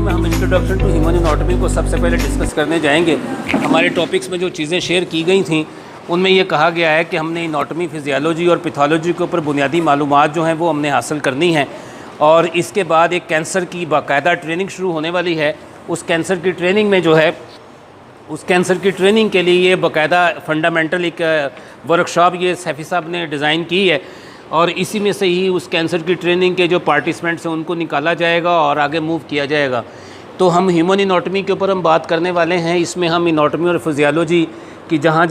में हम introduction to human anatomy को सबसे पहले डिस्कस करने जाएंगे। हमारे टॉपिक्स में जो चीज़ें शेयर की गई थी उनमें ये कहा गया है कि हमने एनाटॉमी, फिजियोलॉजी और पैथोलॉजी के ऊपर बुनियादी मालूमात जो हैं वो हमने हासिल करनी है। और इसके बाद एक कैंसर की बाकायदा ट्रेनिंग शुरू होने वाली है। उस कैंसर की ट्रेनिंग में जो है उस कैंसर की ट्रेनिंग के लिए ये बाकायदा फंडामेंटल एक वर्कशॉप ये सैफ़ी साहब ने डिज़ाइन की है और इसी में से ही उस कैंसर की ट्रेनिंग के जो पार्टिसिपेंट्स हैं उनको निकाला जाएगा और आगे मूव किया जाएगा। तो हम ह्यूमन एनाटॉमी के ऊपर हम बात करने वाले हैं। इसमें हम एनाटॉमी और फिजियोलॉजी की जहाँ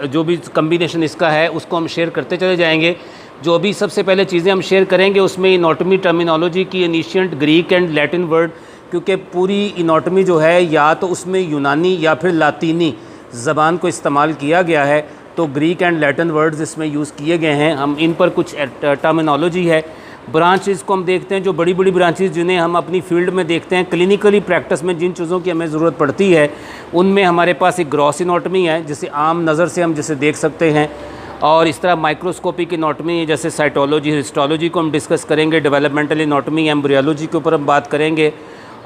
जो भी कम्बिनेशन इसका है उसको हम शेयर करते चले जाएंगे। जो भी सबसे पहले चीज़ें हम शेयर करेंगे उसमें एनाटॉमी टर्मिनोलॉजी की ancient Greek and Latin word, क्योंकि पूरी एनाटॉमी जो है या तो उसमें यूनानी या फिर लातीनी ज़बान को इस्तेमाल किया गया है, तो ग्रीक एंड लैटिन वर्ड्स इसमें यूज़ किए गए हैं। हम इन पर कुछ टर्मिनोलॉजी है। ब्रांचेस को हम देखते हैं, जो बड़ी बड़ी ब्रांचेस जिन्हें हम अपनी फील्ड में देखते हैं, क्लिनिकली प्रैक्टिस में जिन चीज़ों की हमें ज़रूरत पड़ती है उनमें हमारे पास एक ग्रॉस एनाटॉमी है जिसे आम नज़र से हम जिसे देख सकते हैं, और इस तरह माइक्रोस्कोपिक एनाटॉमी जैसे साइटोलॉजी, हिस्टोलॉजी को हम डिस्कस करेंगे। डेवलपमेंटल एनाटॉमी, एम्ब्रियोलॉजी के ऊपर हम बात करेंगे।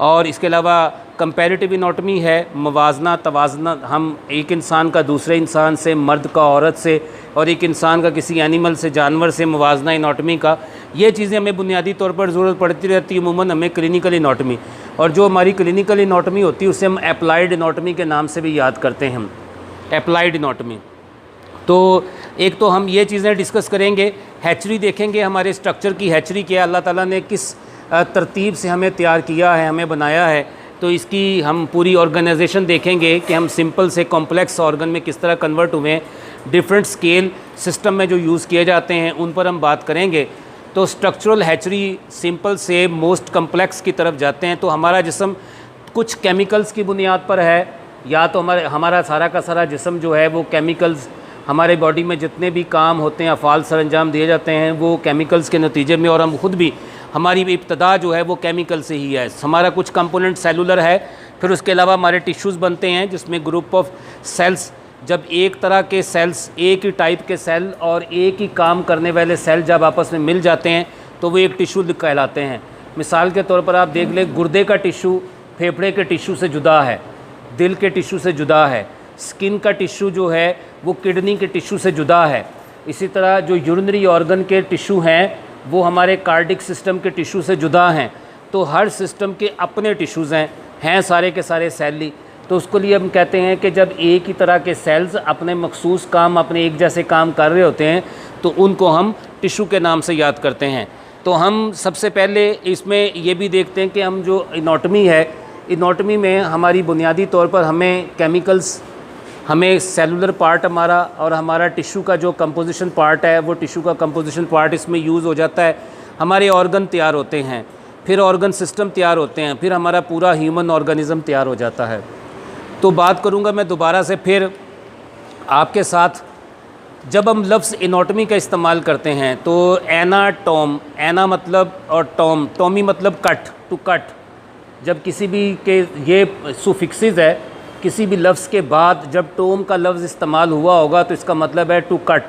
और इसके अलावा कंपैरेटिव एनाटॉमी है, मवाजना तवाजना, हम एक इंसान का दूसरे इंसान से, मर्द का औरत से और एक इंसान का किसी एनिमल से, जानवर से मवाजना एनाटॉमी का, ये चीज़ें हमें बुनियादी तौर पर ज़रूरत पड़ती रहती है अमूमन हमें क्लिनिकल एनाटॉमी। और जो हमारी क्लिनिकल एनाटॉमी होती है उसे हम एप्लाइड एनाटॉमी के नाम से भी याद करते हैं, हम एप्लाइड एनाटॉमी। तो एक तो हम ये चीज़ें डिस्कस करेंगे। हैचरी देखेंगे, हमारे स्ट्रक्चर की हैचरी क्या अल्लाह ताला ने किस तरतीब से हमें तैयार किया है, हमें बनाया है, तो इसकी हम पूरी ऑर्गेनाइजेशन देखेंगे कि हम सिंपल से कॉम्प्लेक्स ऑर्गन में किस तरह कन्वर्ट हुए हैं। डिफरेंट स्केल सिस्टम में जो यूज़ किए जाते हैं उन पर हम बात करेंगे। तो स्ट्रक्चरल हैचरी सिंपल से मोस्ट कम्प्लेक्स की तरफ जाते हैं। तो हमारा जिस्म कुछ केमिकल्स की बुनियाद पर है, या तो हमारा सारा का सारा जिस्म जो है वो केमिकल्स, हमारे बॉडी में जितने भी काम होते हैं, अफ़ाल सर अंजाम दिए जाते हैं वो केमिकल्स के नतीजे में, और हम खुद भी, हमारी इब्तदा जो है वो केमिकल से ही है। हमारा कुछ कंपोनेंट सेलुलर है, फिर उसके अलावा हमारे टिश्यूज़ बनते हैं जिसमें ग्रुप ऑफ सेल्स, जब एक तरह के सेल्स, एक ही टाइप के सेल और एक ही काम करने वाले सेल जब आपस में मिल जाते हैं तो वो एक टिश्यू कहलाते हैं। मिसाल के तौर पर आप देख लें, गुर्दे का टिश्यू फेफड़े के टिश्यू से जुदा है, दिल के टिश्यू से जुदा है, स्किन का टिश्यू जो है वो किडनी के टिश्यू से जुदा है। इसी तरह जो यूरिनरी ऑर्गन के टिश्यू हैं वो हमारे कार्डिक सिस्टम के टिश्यू से जुदा हैं। तो हर सिस्टम के अपने टिश्यूज़ हैं सारे के सारे सेल। तो उसको लिए हम कहते हैं कि जब एक ही तरह के सेल्स अपने मखसूस काम, अपने एक जैसे काम कर रहे होते हैं तो उनको हम टिश्यू के नाम से याद करते हैं। तो हम सबसे पहले इसमें ये भी देखते हैं कि हम जो एनाटॉमी है, एनाटॉमी में हमारी बुनियादी तौर पर हमें केमिकल्स, हमें सेलुलर पार्ट हमारा और हमारा टिश्यू का जो कंपोजिशन पार्ट है वो टिश्यू का कंपोजिशन पार्ट इसमें यूज़ हो जाता है। हमारे ऑर्गन तैयार होते हैं, फिर ऑर्गन सिस्टम तैयार होते हैं, फिर हमारा पूरा ह्यूमन ऑर्गेनिज्म तैयार हो जाता है। तो बात करूँगा मैं दोबारा से फिर आपके साथ, जब हम लफ्ज़ एनाटॉमी का इस्तेमाल करते हैं तो एनाटॉम, एना मतलब और टॉमी मतलब कट, टू कट। जब किसी भी के ये सुफिक्सेस है, किसी भी लफ्ज़ के बाद जब टोम का लफ्ज़ इस्तेमाल हुआ होगा तो इसका मतलब है टू कट।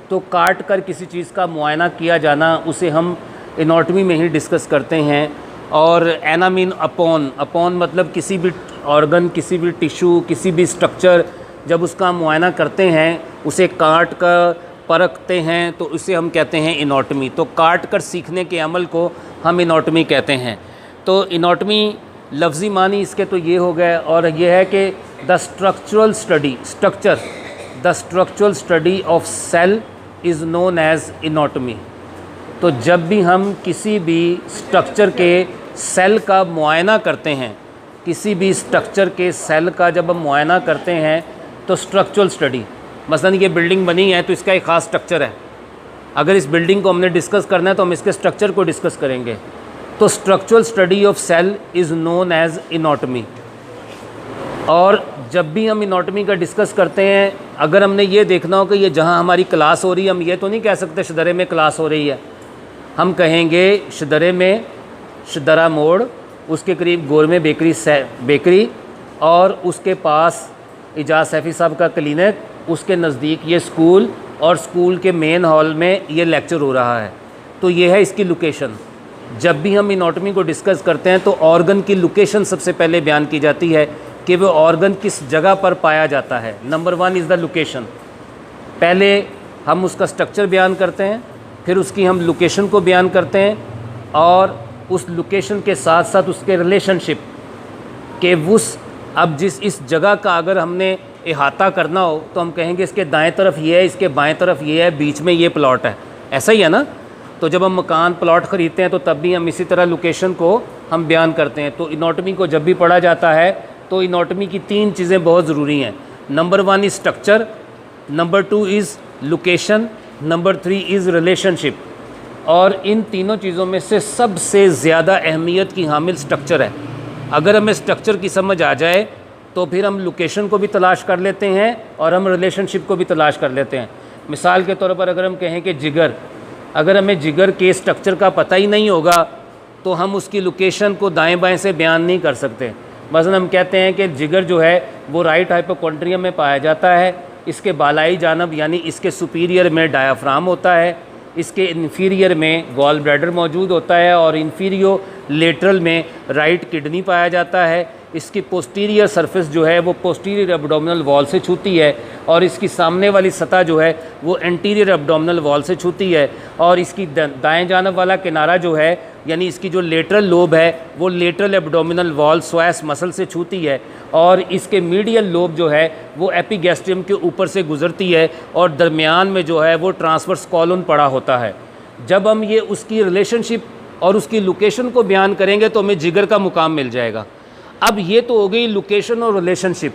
तो काट कर किसी चीज़ का मुआयना किया जाना, उसे हम एनाटॉमी में ही डिस्कस करते हैं। और एना मीन अपॉन, अपॉन मतलब किसी भी ऑर्गन, किसी भी टिश्यू, किसी भी स्ट्रक्चर जब उसका मुआयना करते हैं, उसे काट कर परखते हैं तो उसे हम कहते हैं एनाटॉमी। तो काट कर सीखने के अमल को हम एनाटॉमी कहते हैं। तो एनाटॉमी लफ्ज़ी मानी इसके तो ये हो गए, और ये है कि the structural study of cell is known as anatomy. तो जब भी हम किसी भी स्ट्रक्चर के सेल का मुआयना करते हैं, किसी भी स्ट्रक्चर के सेल का जब हम मुआयना करते हैं तो स्ट्रक्चरल स्टडी, मसलन ये बिल्डिंग बनी है तो इसका एक ख़ास स्ट्रक्चर है, अगर इस बिल्डिंग को हमने डिस्कस करना है तो हम इसके स्ट्रक्चर को डिस्कस करेंगे। तो structural study of cell is known as anatomy. और जब भी हम एनाटॉमी का डिस्कस करते हैं, अगर हमने ये देखना हो कि ये जहाँ हमारी क्लास हो रही है, हम ये तो नहीं कह सकते शदरे में क्लास हो रही है, हम कहेंगे शदरे में, शदरा मोड़, उसके करीब गोरमे बेकरी और उसके पास इजाज़ सैफ़ी साहब का क्लिनिक, उसके नज़दीक ये स्कूल, और स्कूल के मेन हॉल में ये लेक्चर हो रहा है। तो ये है इसकी लोकेशन। जब भी हम इनॉटमी को डिस्कस करते हैं तो ऑर्गन की लोकेशन सबसे पहले बयान की जाती है कि वो ऑर्गन किस जगह पर पाया जाता है। Number 1 is the location. पहले हम उसका स्ट्रक्चर बयान करते हैं, फिर उसकी हम लोकेशन को बयान करते हैं, और उस लोकेशन के साथ साथ उसके रिलेशनशिप के उस अब जिस इस जगह का अगर हमने इहाता करना हो तो हम कहेंगे इसके दाएं तरफ ये है, इसके बाएं तरफ ये है, बीच में ये प्लॉट है। ऐसा ही है ना। तो जब हम मकान प्लॉट ख़रीदते हैं तो तब भी हम इसी तरह लोकेशन को हम बयान करते हैं। तो इनॉटमी को जब भी पढ़ा जाता है तो इनॉटमी की 3 चीज़ें बहुत ज़रूरी हैं। Number 1 is structure, number 2 is location, number 3 is relationship. और इन तीनों चीज़ों में से सबसे ज़्यादा अहमियत की हामिल स्ट्रक्चर है। अगर हमें स्ट्रक्चर की समझ आ जाए तो फिर हम लोकेशन को भी तलाश कर लेते हैं और हम रिलेशनशिप को भी तलाश कर लेते हैं। मिसाल के तौर पर अगर हम कहें कि जिगर, अगर हमें जिगर के स्ट्रक्चर का पता ही नहीं होगा तो हम उसकी लोकेशन को दाएं बाएं से बयान नहीं कर सकते। मसलन हम कहते हैं कि जिगर जो है वो राइट हाइपोकॉन्ड्रियम में पाया जाता है, इसके बालाई जानब यानी इसके सुपीरियर में डायाफ्राम होता है, इसके इन्फीरियर में गॉल ब्लैडर मौजूद होता है, और इन्फीरियो लेटरल में राइट किडनी पाया जाता है। इसकी पोस्टीरियर सरफेस जो है वो पोस्टीरियर एब्डोमिनल वॉल से छूती है, और इसकी सामने वाली सतह जो है वो एंटीरियर एब्डोमिनल वॉल से छूती है, और इसकी दाएं जानब वाला किनारा जो है यानी इसकी जो लेटरल लोब है वो लेटरल एब्डोमिनल वॉल स्वास मसल से छूती है, और इसके मीडियल लोब जो है वो एपिगैस्ट्रियम के ऊपर से गुजरती है, और दरमियान में जो है वो ट्रांसवर्स कॉलन पड़ा होता है। जब हम ये उसकी रिलेशनशिप और उसकी लोकेशन को बयान करेंगे तो हमें जिगर का मुकाम मिल जाएगा। अब ये तो हो गई लोकेशन और रिलेशनशिप।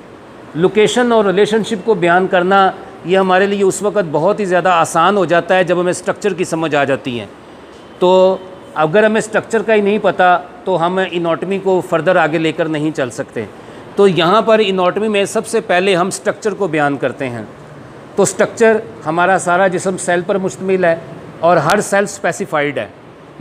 लोकेशन और रिलेशनशिप को बयान करना ये हमारे लिए उस वक़्त बहुत ही ज़्यादा आसान हो जाता है जब हमें स्ट्रक्चर की समझ आ जाती है। तो अगर हमें स्ट्रक्चर का ही नहीं पता तो हम इनॉटमी को फ़र्दर आगे लेकर नहीं चल सकते। तो यहाँ पर इनॉटमी में सबसे पहले हम स्ट्रक्चर को बयान करते हैं। तो स्ट्रक्चर, हमारा सारा जिस्म सेल पर मुश्तमिल है और हर सेल स्पेसिफाइड है।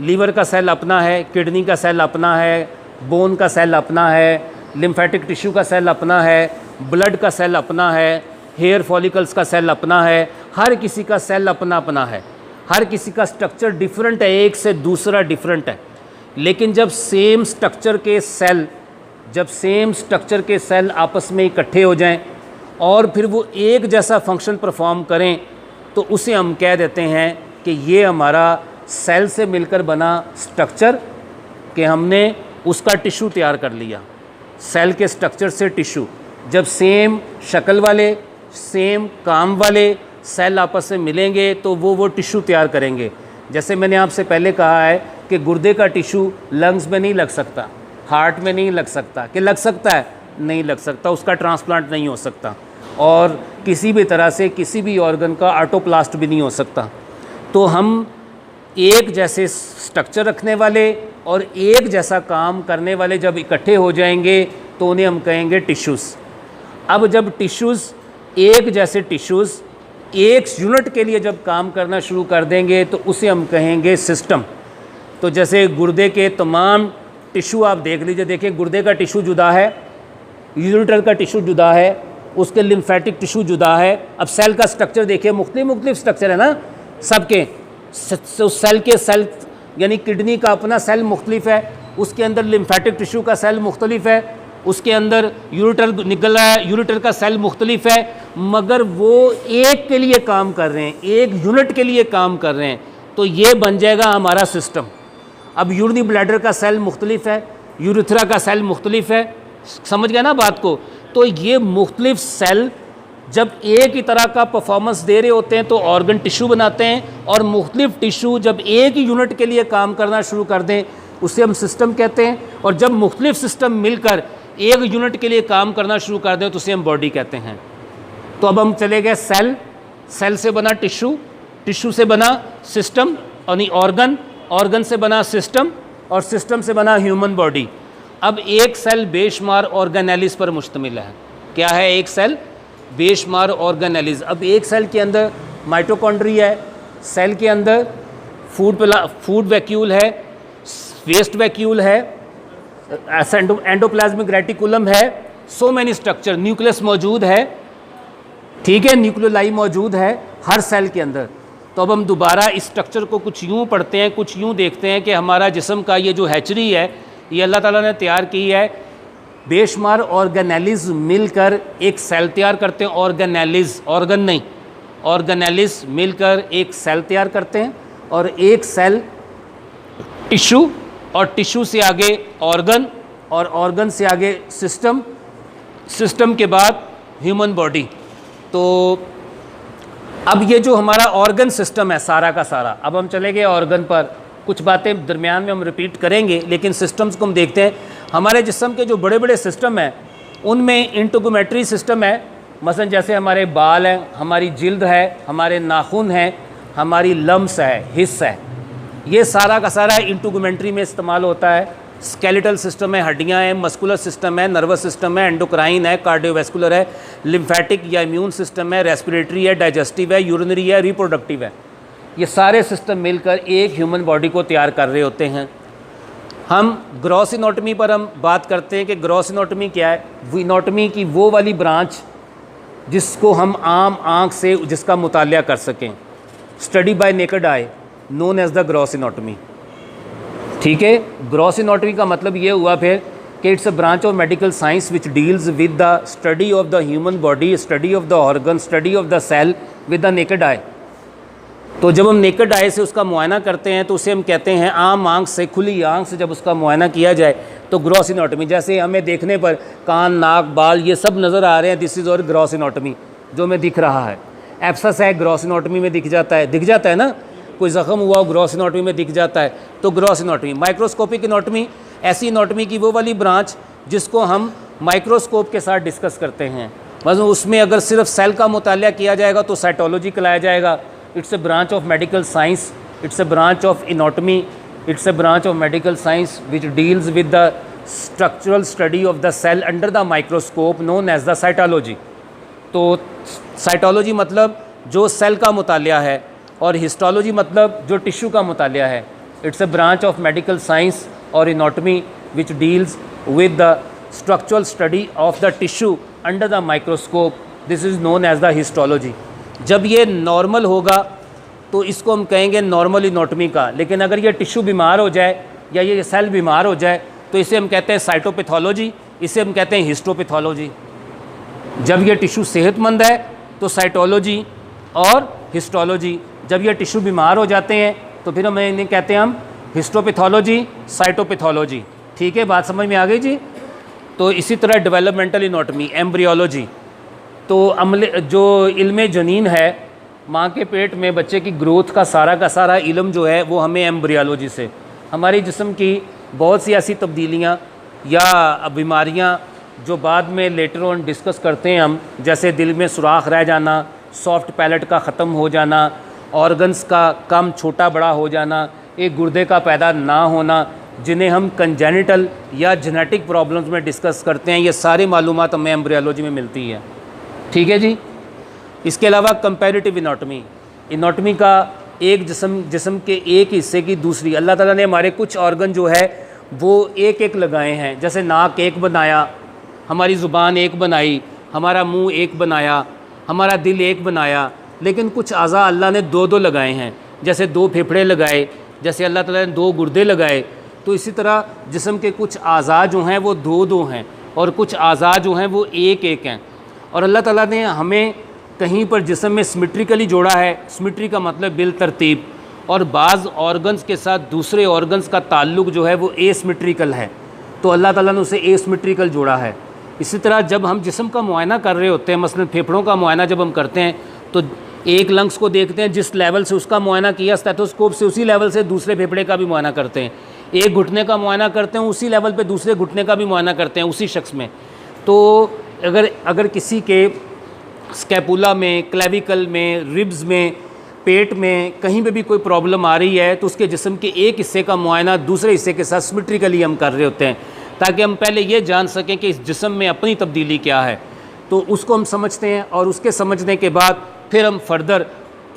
लीवर का सेल अपना है, किडनी का सेल अपना है, बोन का सेल अपना है, लिम्फेटिक टिश्यू का सेल अपना है, ब्लड का सेल अपना है, हेयर फॉलिकल्स का सेल अपना है। हर किसी का सेल अपना अपना है, हर किसी का स्ट्रक्चर डिफरेंट है, एक से दूसरा डिफरेंट है। लेकिन जब सेम स्ट्रक्चर के सेल आपस में इकट्ठे हो जाएं और फिर वो एक जैसा फंक्शन परफॉर्म करें तो उसे हम कह देते हैं कि ये हमारा सेल से मिलकर बना स्ट्रक्चर, कि हमने उसका टिश्यू तैयार कर लिया। सेल के स्ट्रक्चर से टिश्यू, जब सेम शक्ल वाले, सेम काम वाले सेल आपस में मिलेंगे तो वो टिश्यू तैयार करेंगे। जैसे मैंने आपसे पहले कहा है कि गुर्दे का टिश्यू लंग्स में नहीं लग सकता, हार्ट में नहीं लग सकता, कि लग सकता है, नहीं लग सकता, उसका ट्रांसप्लांट नहीं हो सकता, और किसी भी तरह से किसी भी ऑर्गन का ऑटोप्लास्ट भी नहीं हो सकता। तो हम एक जैसे स्ट्रक्चर रखने वाले और एक जैसा काम करने वाले जब इकट्ठे हो जाएंगे तो उन्हें हम कहेंगे टिश्यूज़। अब जब टिश्यूज़, एक जैसे टिश्यूज़ एक यूनिट के लिए जब काम करना शुरू कर देंगे तो उसे हम कहेंगे सिस्टम। तो जैसे गुर्दे के तमाम टिश्यू आप देख लीजिए, देखिए गुर्दे का टिश्यू जुदा है, यूरिटर का टिश्यू जुदा है, उसके लिम्फेटिक टिश्यू जुदा है। अब सेल का स्ट्रक्चर देखिए, मुख्तलिफ स्ट्रक्चर है ना सबके। सेल के सेल यानी किडनी का अपना सेल मुख्तलिफ है, उसके अंदर लिम्फेटिक टिश्यू का सेल मुख्तलिफ है, उसके अंदर यूरिटर निकल रहा है, यूरिटर का सेल मुख्तलिफ है, मगर वो एक के लिए काम कर रहे हैं, एक यूनिट के लिए काम कर रहे हैं। तो ये बन जाएगा हमारा सिस्टम। अब यूरिनरी ब्लैडर का सेल मुख्तलिफ है, यूरिथ्रा का सेल मुख्तलिफ है, समझ गया ना बात को। तो ये मुख्तलिफ सेल जब एक ही तरह का परफॉर्मेंस दे रहे होते हैं तो ऑर्गन टिश्यू बनाते हैं, और मुख्तलिफ टिश्यू जब एक ही यूनिट के लिए काम करना शुरू कर दें उसे हम सिस्टम कहते हैं, और जब मुख्तलिफ सिस्टम मिलकर एक यूनिट के लिए काम करना शुरू कर दें तो उसे हम बॉडी कहते हैं। तो अब हम चले गए सेल, सेल से बना टिश्यू, टिश्यू से बना सिस्टम, यानी ऑर्गन, ऑर्गन से बना सिस्टम, और सिस्टम से बना ह्यूमन बॉडी। अब एक सेल बेशुमार ऑर्गेनेलिस पर मुश्तमिल है। क्या है एक सेल? बेशुमार ऑर्गेनेलिस। अब एक सेल के अंदर माइटोकॉन्ड्रिया है, सेल के अंदर फूड वैक्यूल है, वेस्ट वैक्यूल है, एंडोप्लाज्मिक रेटिकुलम है, सो मैनी स्ट्रक्चर, न्यूक्लियस मौजूद है, ठीक है, न्यूक्लियोलाई मौजूद है हर सेल के अंदर। तो अब हम दोबारा इस स्ट्रक्चर को कुछ यूँ पढ़ते हैं, कुछ यूँ देखते हैं कि हमारा जिस्म का ये जो हैचरी है ये अल्लाह ताला ने तैयार की है। बेशुमार ऑर्गेनेलिज मिलकर एक सेल तैयार करते हैं। ऑर्गेनेलिज, ऑर्गन नहीं, ऑर्गेनेलिज मिलकर एक सेल तैयार करते हैं और एक सेल टिश्यू, और टिश्यू से आगे ऑर्गन, और ऑर्गन से आगे सिस्टम, सिस्टम के बाद ह्यूमन बॉडी। तो अब ये जो हमारा ऑर्गन सिस्टम है सारा का सारा, अब हम चले गए ऑर्गन पर, कुछ बातें दरमियान में हम रिपीट करेंगे लेकिन सिस्टम्स को हम देखते हैं। हमारे जिस्म के जो बड़े बड़े सिस्टम हैं उनमें इंटीगोमेट्री सिस्टम है। मसलन जैसे हमारे बाल हैं, हमारी जिल्द है, हमारे नाखून हैं, हमारी लम्स है, हिस्स है, ये सारा का सारा इंटीगोमेट्री में इस्तेमाल होता है। स्केलेटल सिस्टम है, हड्डियां हैं, मस्कुलर सिस्टम है, नर्वस सिस्टम है, एंडोक्राइन है, कार्डियोवैस्कुलर है, लिम्फेटिक या इम्यून सिस्टम है, रेस्पिरेटरी है, डाइजेस्टिव है, यूरिनरी है, रिप्रोडक्टिव है। ये सारे सिस्टम मिलकर एक ह्यूमन बॉडी को तैयार कर रहे होते हैं। हम ग्रॉस एनाटॉमी पर हम बात करते हैं कि ग्रॉस एनाटॉमी क्या है। वो एनाटॉमी की वो वाली ब्रांच जिसको हम आम आँख से जिसका मुतालिया कर सकें, study by naked eye, known as the gross anatomy. ठीक है, ग्रॉस एनाटॉमी का मतलब ये हुआ फिर कि it's a branch of medical science which deals with the study of the human body, study of the organ, study of the cell with the naked eye. तो जब हम नेकेड आई से उसका मुआयना करते हैं तो उसे हम कहते हैं, आम आँख से, खुली आँख से जब उसका मुआयना किया जाए तो ग्रॉस एनाटॉमी। जैसे हमें देखने पर कान, नाक, बाल ये सब नज़र आ रहे हैं, दिस इज़ और ग्रॉस एनाटॉमी जो हमें दिख रहा है। एब्सस है, ग्रॉस एनाटॉमी में दिख जाता है ना, कोई ज़ख़म हुआ ग्रॉस एनाटॉमी में दिख जाता है, तो ग्रॉस एनाटॉमी। माइक्रोस्कोपिक एनाटॉमी, ऐसी एनाटॉमी की वो वाली ब्रांच जिसको हम माइक्रोस्कोप के साथ डिस्कस करते हैं। मतलब उसमें अगर सिर्फ सेल का मुतालिया किया जाएगा तो साइटोलॉजी कहलाया जाएगा। It's a branch of medical science, it's a branch of anatomy, it's a branch of medical science which deals with the structural study of the cell under the microscope known as the cytology. तो cytology मतलब जो cell का मुतालिया है और histology मतलब जो tissue का मुतालिया है। It's a branch of medical science और anatomy which deals with the structural study of the tissue under the microscope, this is known as the histology. जब ये नॉर्मल होगा तो इसको हम कहेंगे नॉर्मल एनाटॉमी का, लेकिन अगर ये टिश्यू बीमार हो जाए या ये सेल बीमार हो जाए तो इसे हम कहते हैं साइटोपैथोलॉजी, इसे हम कहते हैं हिस्टोपैथोलॉजी। जब ये टिश्यू सेहतमंद है तो साइटोलॉजी और हिस्टोलॉजी, जब ये टिश्यू बीमार हो जाते हैं तो फिर हम इन्हें कहते हैं हम हिस्टोपैथोलॉजी, साइटोपैथोलॉजी। ठीक है, बात समझ में आ गई जी। तो इसी तरह डेवलपमेंटल एनाटॉमी, एम्ब्रियोलॉजी, तो जो इल्म जनीन है, माँ के पेट में बच्चे की ग्रोथ का सारा इल्म जो है वो हमें एम्ब्रियोलॉजी से, हमारी जिस्म की बहुत सी ऐसी तब्दीलियाँ या बीमारियाँ जो बाद में लेटर ऑन डिस्कस करते हैं हम, जैसे दिल में सुराख रह जाना, सॉफ्ट पैलेट का ख़त्म हो जाना, ऑर्गन्स का कम छोटा बड़ा हो जाना, एक गुर्दे का पैदा ना होना, जिन्हें हम कंजेनिटल या जेनेटिक प्रॉब्लम्स में डिस्कस करते हैं, ये सारी मालूमात हमें एम्ब्रियोलॉजी में मिलती है। ठीक है जी। इसके अलावा कंपैरेटिव एनाटॉमी, एनाटॉमी का एक जिस्म के एक हिस्से की दूसरी, अल्लाह ताला ने हमारे कुछ ऑर्गन जो है वो एक एक लगाए हैं। जैसे नाक एक बनाया, हमारी ज़ुबान एक बनाई, हमारा मुंह एक बनाया, हमारा दिल एक बनाया, लेकिन कुछ आज़ा अल्लाह ने दो दो लगाए हैं। जैसे दो फेफड़े लगाए, जैसे अल्लाह ताला ने दो गुर्दे लगाए, तो इसी तरह जिस्म के कुछ आज़ा जो हैं वो दो दो हैं और कुछ आज़ा जो हैं वो एक एक हैं। और अल्लाह ताला ने हमें कहीं पर जिस्म में सिमेट्रिकली जोड़ा है। सिमेट्री का मतलब बिल तरतीब, और बाज़ ऑर्गन्स के साथ दूसरे ऑर्गन्स का ताल्लुक़ जो है वो एसिमेट्रिकल है, तो अल्लाह ताला ने उसे एसिमेट्रिकल जोड़ा है। इसी तरह जब हम जिस्म का मुआयना कर रहे होते हैं, मसलन फेफड़ों का मुआयना जब हम करते हैं तो एक लंग्स को देखते हैं, जिस लेवल से उसका मुआयना किया स्टेथोस्कोप से उसी लेवल से दूसरे फेफड़े का भी मुआयना करते हैं। एक घुटने का मुआयना करते हैं, उसी लेवल पे दूसरे घुटने का भी मुआयना करते हैं उसी शख्स में। तो अगर किसी के स्कैपुला में, क्लेविकल में, रिब्स में, पेट में कहीं पे भी कोई प्रॉब्लम आ रही है तो उसके जिस्म के एक हिस्से का मुआयना दूसरे हिस्से के साथ सिमेट्रिकली हम कर रहे होते हैं, ताकि हम पहले ये जान सकें कि इस जिस्म में अपनी तब्दीली क्या है। तो उसको हम समझते हैं और उसके समझने के बाद फिर हम फर्दर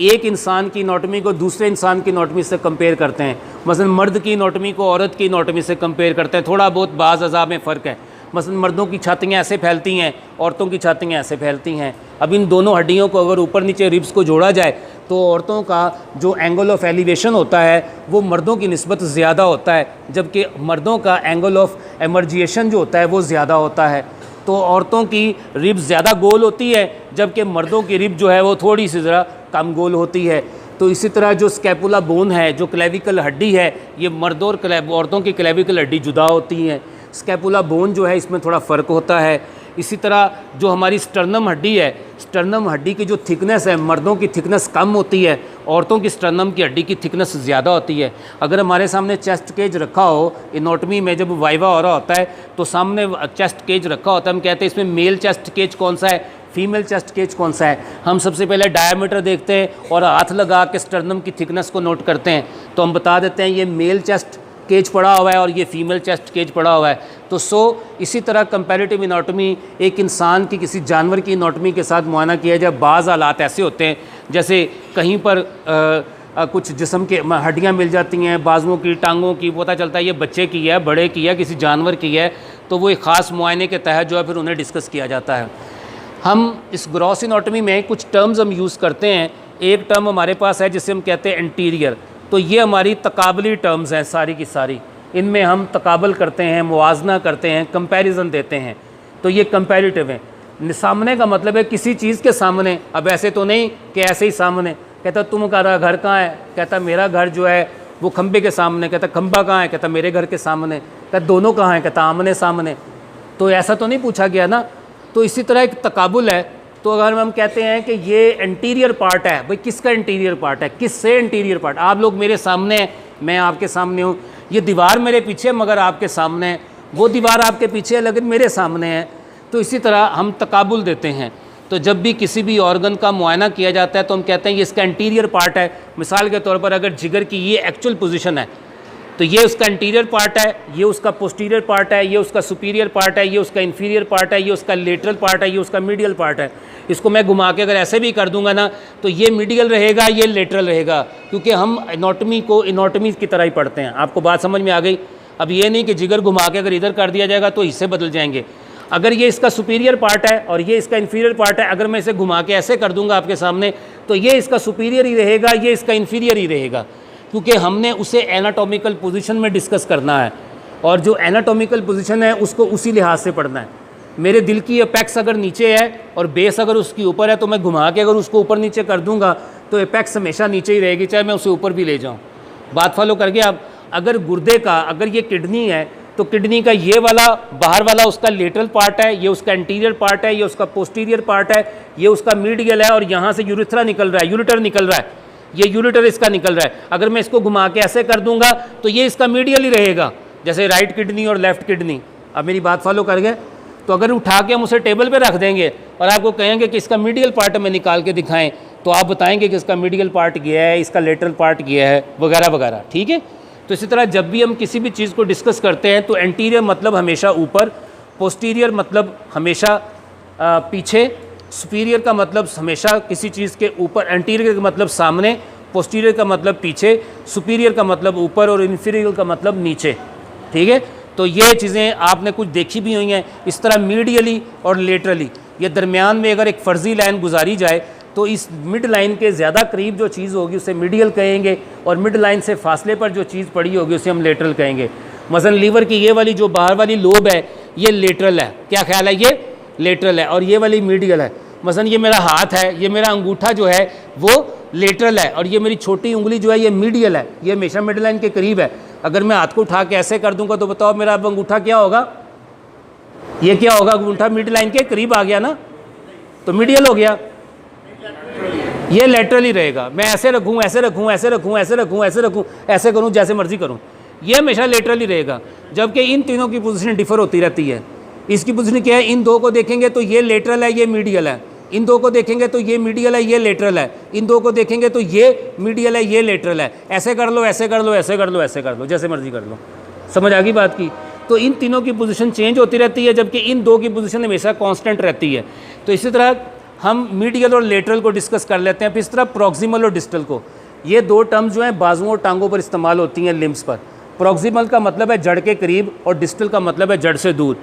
एक इंसान की एनाटॉमी को दूसरे इंसान की एनाटॉमी से कंपेयर करते हैं। मसलन मर्द की एनाटॉमी को औरत की एनाटॉमी से कंपेयर करते हैं। थोड़ा बहुत बाज़ अज़ा में फ़र्क है, मसलन मर्दों की छातियाँ ऐसे फैलती हैं, औरतों की छातियाँ ऐसे फैलती हैं। अब इन दोनों हड्डियों को अगर ऊपर नीचे रिब्स को जोड़ा जाए तो औरतों का जो एंगल ऑफ एलिवेशन होता है वो मर्दों की निस्बत ज़्यादा होता है, जबकि मर्दों का एंगल ऑफ एमर्जिएशन जो होता है वो ज़्यादा होता है। तो औरतों की रिब्स ज़्यादा गोल होती है, जबकि मर्दों की रिब जो है वो थोड़ी सी ज़रा कम गोल होती है। तो इसी तरह जो स्कैपुला बोन है, जो क्लेविकल हड्डी है, ये मर्दों और औरतों की क्लेविकल हड्डी जुदा होती हैं। स्कैपुला बोन जो है इसमें थोड़ा फ़र्क होता है। इसी तरह जो हमारी स्टर्नम हड्डी है, स्टर्नम हड्डी की जो थिकनेस है, मर्दों की थिकनेस कम होती है, औरतों की स्टर्नम की हड्डी की थिकनेस ज़्यादा होती है। अगर हमारे सामने चेस्ट केज रखा हो, एनाटॉमी में जब वाइवा हो रहा होता है तो सामने चेस्ट केज रखा होता है, हम कहते हैं इसमें मेल चेस्ट केज कौन सा है, फीमेल चेस्ट केज कौन सा है। हम सबसे पहले डायमीटर देखते हैं और हाथ लगा के स्टर्नम की थिकनेस को नोट करते हैं, तो हम बता देते हैं ये मेल चेस्ट केज पड़ा हुआ है और ये फीमेल चेस्ट केज पड़ा हुआ है। तो इसी तरह कंपैरेटिव एनाटॉमी एक इंसान की किसी जानवर की एनाटॉमी के साथ मुआयना किया जाए। बाज़ हालात ऐसे होते हैं जैसे कहीं पर कुछ जिस्म के हड्डियाँ मिल जाती हैं, बाजुओं की, टांगों की, पता चलता है ये बच्चे की है, बड़े की है, किसी जानवर की है, तो वो एक ख़ास मुआयने के तहत जो है फिर उन्हें डिस्कस किया जाता है। हम इस ग्रॉस एनाटॉमी में कुछ टर्म्स हम यूज़ करते हैं। एक टर्म हमारे पास है जिसे हम कहते हैं एंटीरियर। तो ये हमारी तकाबली टर्म्स हैं सारी की सारी, इनमें हम तकाबल करते हैं, मुवाजना करते हैं, कंपैरिजन देते हैं। तो ये कंपैरेटिव है। सामने का मतलब है किसी चीज़ के सामने। अब ऐसे तो नहीं कि ऐसे ही सामने, कहता तुम्हारा घर कहाँ है, कहता मेरा घर जो है वो खंबे के सामने, कहता खंबा कहाँ है, कहता मेरे घर के सामने, कहता दोनों कहाँ हैं, कहता आमने सामने। तो ऐसा तो नहीं पूछा गया ना। तो इसी तरह एक तकाबुल है। तो अगर हम कहते हैं कि ये एंटीरियर पार्ट है, भाई किसका एंटीरियर पार्ट है, किससे एंटीरियर पार्ट, आप लोग मेरे सामने हैं, मैं आपके सामने हूँ, ये दीवार मेरे पीछे मगर आपके सामने है, वो दीवार आपके पीछे है लेकिन मेरे सामने है। तो इसी तरह हम तकाबुल देते हैं। तो जब भी किसी भी ऑर्गन का मुआयना किया जाता है तो हम कहते हैं ये इसका एंटीरियर पार्ट है। मिसाल के तौर पर अगर जिगर की ये एक्चुअल पोजीशन है तो ये उसका इंटीरियर पार्ट है, ये उसका पोस्टीरियर पार्ट है, ये उसका सुपीरियर पार्ट है, ये उसका इन्फीरियर पार्ट है, ये उसका लेटरल पार्ट है, ये उसका मीडियल पार्ट है। इसको मैं घुमा के अगर ऐसे भी कर दूंगा ना तो ये मीडियल रहेगा, ये लेटरल रहेगा, क्योंकि हम एनाटॉमी को एनाटॉमी की तरह ही पढ़ते हैं। आपको बात समझ में आ गई। अब ये नहीं कि जिगर घुमा के अगर इधर कर दिया जाएगा तो हिस्से बदल जाएंगे। अगर ये इसका सुपीरियर पार्ट है और ये इसका इन्फीरियर पार्ट है, अगर मैं इसे घुमा के ऐसे कर दूंगा आपके सामने तो ये इसका सुपीरियर ही रहेगा, ये इसका इन्फीरियर ही रहेगा, क्योंकि हमने उसे एनाटॉमिकल पोजीशन में डिस्कस करना है और जो एनाटॉमिकल पोजीशन है उसको उसी लिहाज से पढ़ना है। मेरे दिल की एपेक्स अगर नीचे है और बेस अगर उसकी ऊपर है तो मैं घुमा के अगर उसको ऊपर नीचे कर दूंगा तो एपेक्स हमेशा नीचे ही रहेगी, चाहे मैं उसे ऊपर भी ले जाऊँ। बात फॉलो करके आप, अगर गुर्दे का, अगर ये किडनी है तो किडनी का ये वाला बाहर वाला उसका लेटरल पार्ट है, ये उसका इंटीरियर पार्ट है, ये उसका पोस्टीरियर पार्ट है, ये उसका मीडियल है और यहाँ से यूरिथ्रा निकल रहा है, यूरिटर निकल रहा है, ये यूरिटर इसका निकल रहा है। अगर मैं इसको घुमा के ऐसे कर दूंगा तो ये इसका मीडियल ही रहेगा, जैसे राइट किडनी और लेफ्ट किडनी। अब मेरी बात फॉलो कर गए। तो अगर उठा के हम उसे टेबल पे रख देंगे और आपको कहेंगे कि इसका मीडियल पार्ट हमें निकाल के दिखाएं तो आप बताएंगे कि इसका मीडियल पार्ट गया है, इसका लेटरल पार्ट गया है, वगैरह वगैरह। ठीक है। तो इसी तरह जब भी हम किसी भी चीज़ को डिस्कस करते हैं तो एंटीरियर मतलब हमेशा ऊपर, पोस्टीरियर मतलब हमेशा पीछे, सुपीरियर का मतलब हमेशा किसी चीज़ के ऊपर, एंटीरियर का मतलब सामने, पोस्टीरियर का मतलब पीछे, सुपीरियर का मतलब ऊपर और इन्फीरियर का मतलब नीचे। ठीक है। तो ये चीज़ें आपने कुछ देखी भी हुई हैं। इस तरह मीडियली और लेटरली, ये दरमियान में अगर एक फ़र्जी लाइन गुजारी जाए तो इस मिड लाइन के ज़्यादा करीब जो चीज़ होगी उसे मीडियल कहेंगे और मिड लाइन से फासले पर जो चीज़ पड़ी होगी उसे हम लेटरल कहेंगे। मसलन लीवर की ये वाली जो बाहर वाली लोब है ये लेटरल है, क्या ख्याल है, ये लेटरल है, और ये वाली मीडियल है। मसलन ये मेरा हाथ है, ये मेरा अंगूठा जो है वो लेटरल है और ये मेरी छोटी उंगली जो है ये मीडियल है, ये हमेशा मिड लाइन के करीब है। अगर मैं हाथ को उठा के ऐसे कर दूंगा तो बताओ मेरा अब अंगूठा क्या होगा, ये क्या होगा, अंगूठा मिड लाइन के करीब आ गया ना, तो मीडियल हो गया, ये लेटरल ही रहेगा। मैं ऐसे रखूँ, ऐसे रखूँ, ऐसे रखूँ, ऐसे रखूँ, ऐसे रखूँ, ऐसे करूँ, जैसे मर्जी करूँ, ये हमेशा लेटरल ही रहेगा। जबकि इन तीनों की पोजीशन डिफर होती रहती है। इसकी पोजीशन क्या है, इन दो को देखेंगे तो ये लेटरल है, ये मीडियल है, इन दो को देखेंगे तो ये मीडियल है, ये लेटरल है, इन दो को देखेंगे तो ये मीडियल है, ये लेटरल है। ऐसे कर लो, ऐसे कर लो, ऐसे कर लो, ऐसे कर लो, जैसे मर्जी कर लो। समझ आ गई बात की। तो इन तीनों की पोजीशन चेंज होती रहती है जबकि इन दो की पोजीशन हमेशा कांस्टेंट रहती है। तो इसी तरह हम मीडियल और लेटरल को डिस्कस कर लेते हैं। फिर इस तरह प्रॉक्सिमल और डिस्टल को, ये दो टर्म्स जो हैं बाजुओं और टांगों पर इस्तेमाल होती हैं, लिम्स पर। प्रॉक्सिमल का मतलब है जड़ के करीब और डिस्टल का मतलब है जड़ से दूर।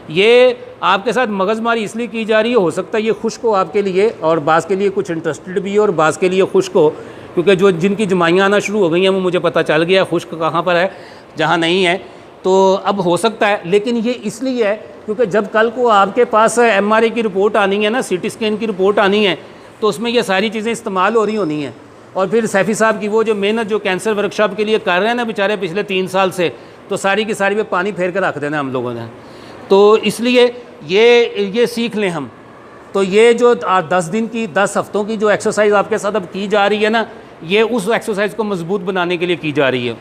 ये आपके साथ मगज़मारी इसलिए की जा रही है, हो सकता है ये खुश्क हो आपके लिए और बाज़ के लिए कुछ इंटरेस्टेड भी हो और बाज़ के लिए खुश्क हो, क्योंकि जो जिनकी जमाइयाँ आना शुरू हो गई हैं वो मुझे पता चल गया खुश्क कहाँ पर है, जहाँ नहीं है। तो अब हो सकता है, लेकिन ये इसलिए है क्योंकि जब कल को आपके पास MRI की रिपोर्ट आनी है ना, CT स्कैन की रिपोर्ट आनी है, तो उसमें ये सारी चीज़ें इस्तेमाल हो रही होनी हैं। और फिर सैफ़ी साहब की वो जो मेहनत जो कैंसर वर्कशॉप के लिए कर रहे हैं ना बेचारे पिछले 3 साल से, तो सारी की सारी पे पानी फेर कर रख देना हम लोगों ने। तो इसलिए ये सीख लें हम। तो ये जो 10 दिन की 10 हफ्तों की जो एक्सरसाइज आपके साथ अब की जा रही है ना, ये उस एक्सरसाइज को मजबूत बनाने के लिए की जा रही है।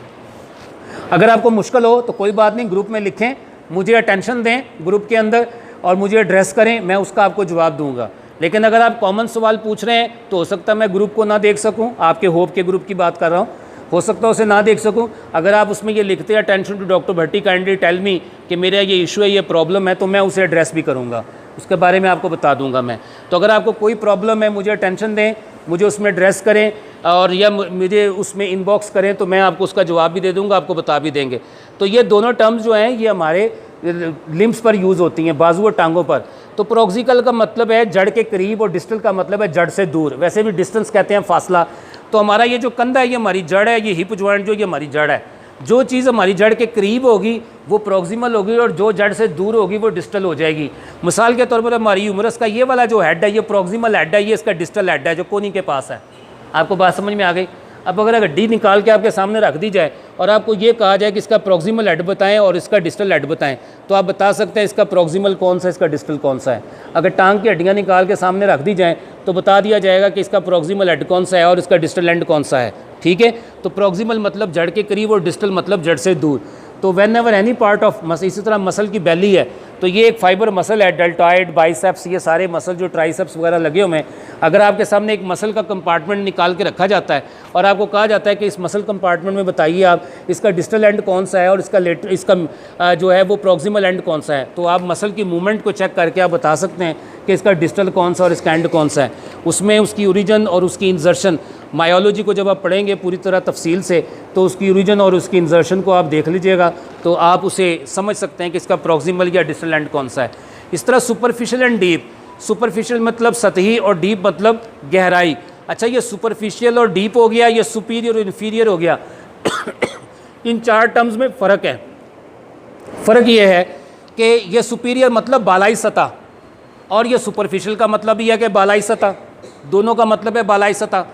अगर आपको मुश्किल हो तो कोई बात नहीं, ग्रुप में लिखें, मुझे अटेंशन दें ग्रुप के अंदर और मुझे एड्रेस करें, मैं उसका आपको जवाब दूंगा। लेकिन अगर आप कॉमन सवाल पूछ रहे हैं तो हो सकता है मैं ग्रुप को ना देख सकूं, आपके होप के ग्रुप की बात कर रहा हूं, हो सकता है उसे ना देख सकूं। अगर आप उसमें ये लिखते हैं attention to doctor Bhatti kindly tell me कि मेरा ये इशू है, ये प्रॉब्लम है, तो मैं उसे एड्रेस भी करूँगा, उसके बारे में आपको बता दूंगा मैं। तो अगर आपको कोई प्रॉब्लम है मुझे अटेंशन दें, मुझे उसमें एड्रेस करें और या मुझे उसमें इनबॉक्स करें, तो मैं आपको उसका जवाब भी दे दूंगा, आपको बता भी देंगे। तो ये दोनों टर्म्स जो हैं ये हमारे लिम्स पर यूज़ होती हैं, बाजू और टांगों पर। तो प्रोक्सिकल का मतलब है जड़ के करीब और डिस्टल का मतलब है जड़ से दूर, वैसे भी डिस्टेंस कहते हैं फासला। तो हमारा ये जो कंधा है ये हमारी जड़ है, ये हिप जॉइंट जो ये हमारी जड़ है। जो चीज़ हमारी जड़ के करीब होगी वो प्रोक्सिमल होगी और जो जड़ से दूर होगी वो डिस्टल हो जाएगी। मिसाल के तौर पर हमारी ह्यूमरस का ये वाला जो हेड है ये प्रोक्सिमल हेड है, ये इसका डिस्टल हेड है जो कोनी के पास है। आपको बात समझ में आ गई? अब अगर हड्डी निकाल के आपके सामने रख दी जाए और आपको ये कहा जाए कि इसका प्रोक्सिमल हेड बताएं और इसका डिस्टल हेड बताएं, तो आप बता सकते हैं इसका प्रोक्सिमल कौन सा है, इसका डिस्टल कौन सा है। अगर टांग की हड्डियाँ निकाल के सामने रख दी जाएँ तो बता दिया जाएगा कि इसका प्रोक्सिमल हेड कौन सा है और इसका डिस्टल एंड कौन सा है। ठीक है, तो प्रोक्सिमल मतलब जड़ के करीब और डिस्टल मतलब जड़ से दूर। तो when ever any part of muscle, इसी तरह मसल की बेली है तो ये एक फाइबर मसल है, डेल्टॉइड, बाइसेप्स, ये सारे मसल जो ट्राइसेप्स वगैरह लगे हुए हैं। अगर आपके सामने एक मसल का कंपार्टमेंट निकाल के रखा जाता है और आपको कहा जाता है कि इस मसल कंपार्टमेंट में बताइए आप इसका डिस्टल एंड कौन सा है और इसका जो है वो प्रोक्सिमल एंड कौन सा है, तो आप मसल की मूवमेंट को चेक करके आप बता सकते हैं कि इसका डिस्टल कौन सा और इसका एंड कौन सा है। उसमें उसकी ओरिजिन और उसकी इंजर्शन, मायोलॉजी को जब आप पढ़ेंगे पूरी तरह तफसील से तो उसकी ओरिजिन और उसकी इंजर्शन को आप देख लीजिएगा तो आप उसे समझ सकते हैं कि इसका प्रोक्सिमल या डिस्टल एंड कौन सा है। इस तरह सुपरफिशियल एंड डीप, सुपरफिशियल मतलब सतही और डीप मतलब गहराई। अच्छा, ये सुपरफिशियल और डीप हो गया, ये सुपीरियर और इन्फीरियर हो गया। इन 4 टर्म्स में फ़र्क है। फ़र्क ये है कि ये सुपीरियर मतलब बालाई सतह और ये सुपरफिशियल का मतलब ये है कि बालाई सतह, दोनों का मतलब है बालाई सतह।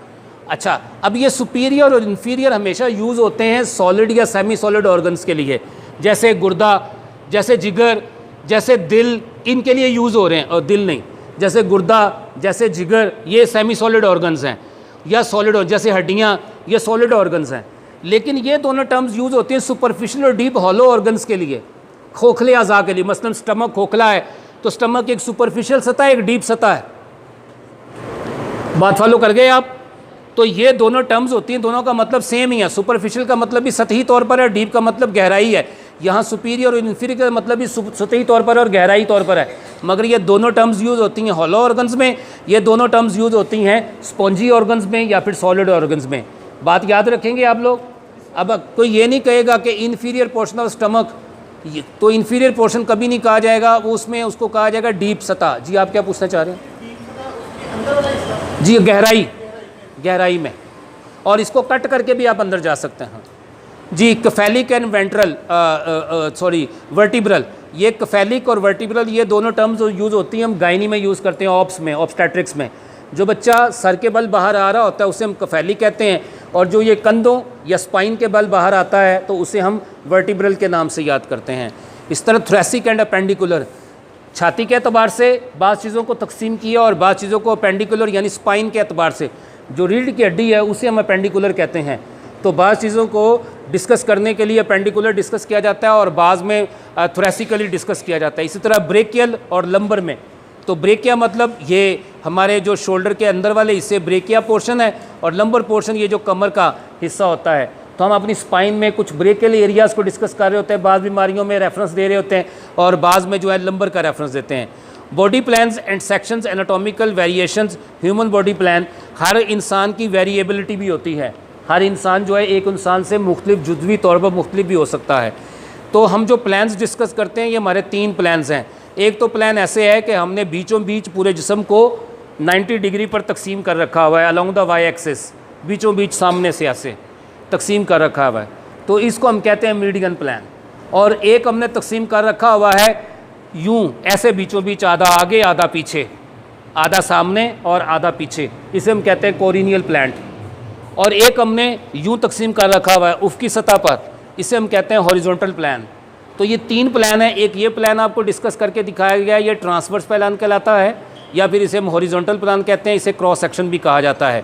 अच्छा, अब ये सुपीरियर और इन्फीरियर हमेशा यूज़ होते हैं सॉलिड या सेमी सॉलिड ऑर्गन्स के लिए, जैसे गुर्दा, जैसे जिगर, जैसे दिल, इनके लिए यूज़ हो रहे हैं। और दिल नहीं, जैसे गुर्दा, जैसे जिगर, ये सेमी सॉलिड ऑर्गन्स हैं, या सॉलिड, जैसे हड्डियाँ, ये सॉलिड ऑर्गन्स हैं। लेकिन ये दोनों टर्म्स यूज़ होते हैं सुपरफिशियल और डीप हॉलो ऑर्गन्स के लिए, खोखले अज़ा के लिए। मसलन स्टमक खोखला है तो स्टमक एक सुपरफिशियल सतह, एक डीप सतह है। बात फॉलो कर गए आप? तो ये दोनों टर्म्स होती हैं, दोनों का मतलब सेम ही है। सुपरफिशियल का मतलब भी सतही तौर पर है, डीप का मतलब गहराई है। यहाँ सुपीरियर और इन्फीरियर का मतलब भी सतही तौर पर और गहराई तौर पर है। मगर ये दोनों टर्म्स यूज़ होती हैं हॉलो ऑर्गन्स में, ये दोनों टर्म्स यूज़ होती हैं स्पॉन्जी ऑर्गन्स में या फिर सॉलिड ऑर्गन्स में। बात याद रखेंगे आप लोग। अब कोई ये नहीं कहेगा कि इन्फीरियर पोर्शन ऑफ स्टमक, तो इन्फीरियर पोर्शन कभी नहीं कहा जाएगा, वो उसमें उसको कहा जाएगा डीप सतह। जी आप क्या पूछना चाह रहे हैं? जी गहराई, गहराई में, और इसको कट करके भी आप अंदर जा सकते हैं। जी कफेलिक एंड वेंट्रल, वर्टिब्रल, ये कफेलिक और वर्टिब्रल ये दोनों टर्म्स यूज़ होती हैं, हम गायनी में यूज़ करते हैं, ऑप्स में, ऑब्स्टेट्रिक्स में। जो बच्चा सर के बल बाहर आ रहा होता है उसे हम कफेलिक कहते हैं, और जो ये कंधों या स्पाइन के बल बाहर आता है तो उसे हम वर्टिब्रल के नाम से याद करते हैं। इस तरह थोरेसिक एंड अपेंडिकुलर, छाती के अतबार से बाज़ चीज़ों को तकसीम किया और बाज़ चीज़ों को अपेंडिकुलर यानी स्पाइन के अतबार से, जो रीढ़ की हड्डी है उसे हम अपेंडिकुलर कहते हैं। तो बाज़ चीज़ों को डिस्कस करने के लिए अपेंडिकुलर डिस्कस किया जाता है और बाज़ में थोरेसिकली डिस्कस किया जाता है। इसी तरह ब्रेकियल और लंबर में, तो ब्रेकिया मतलब ये हमारे जो शोल्डर के अंदर वाले हिस्से ब्रेकिया पोर्शन है, और लंबर पोर्शन ये जो कमर का हिस्सा होता है। तो हम अपनी स्पाइन में कुछ ब्रेकियल एरियाज़ को डिस्कस कर रहे होते हैं, बाज़ बीमारियों में रेफरेंस दे रहे होते हैं और बाज़ में जो है लंबर का रेफरेंस देते हैं। Body plans and sections, anatomical variations, human body plan, हर इंसान की वेरिएबिलिटी भी होती है। हर इंसान जो है एक इंसान से मुख्तलिफ जुज़वी तौर पर मुख्तलिफ भी हो सकता है। तो हम जो प्लान्स डिस्कस करते हैं ये हमारे 3 प्लान्स हैं। एक तो प्लान ऐसे है कि हमने बीचों बीच पूरे जिस्म को 90 डिग्री पर तकसीम कर रखा हुआ है, अलोंग द वाई एक्सिस, बीचों बीच सामने से ऐसे तकसीम कर रखा हुआ है, तो इसको हम कहते हैं मीडियन प्लान। और एक हमने तकसीम कर रखा हुआ है यूं, ऐसे बीचों बीच, आधा आगे आधा पीछे, आधा सामने और आधा पीछे, इसे हम कहते हैं कोरिनियल प्लान। और एक हमने यूं तकसीम कर रखा हुआ है उफ़क़ी सतह पर, इसे हम कहते हैं हॉरिजॉन्टल प्लान। तो ये 3 प्लान है। एक ये प्लान आपको डिस्कस करके दिखाया गया है, ये ट्रांसवर्स प्लान कहलाता है, या फिर इसे हम हॉरिजॉन्टल प्लान कहते हैं, इसे क्रॉस सेक्शन भी कहा जाता है।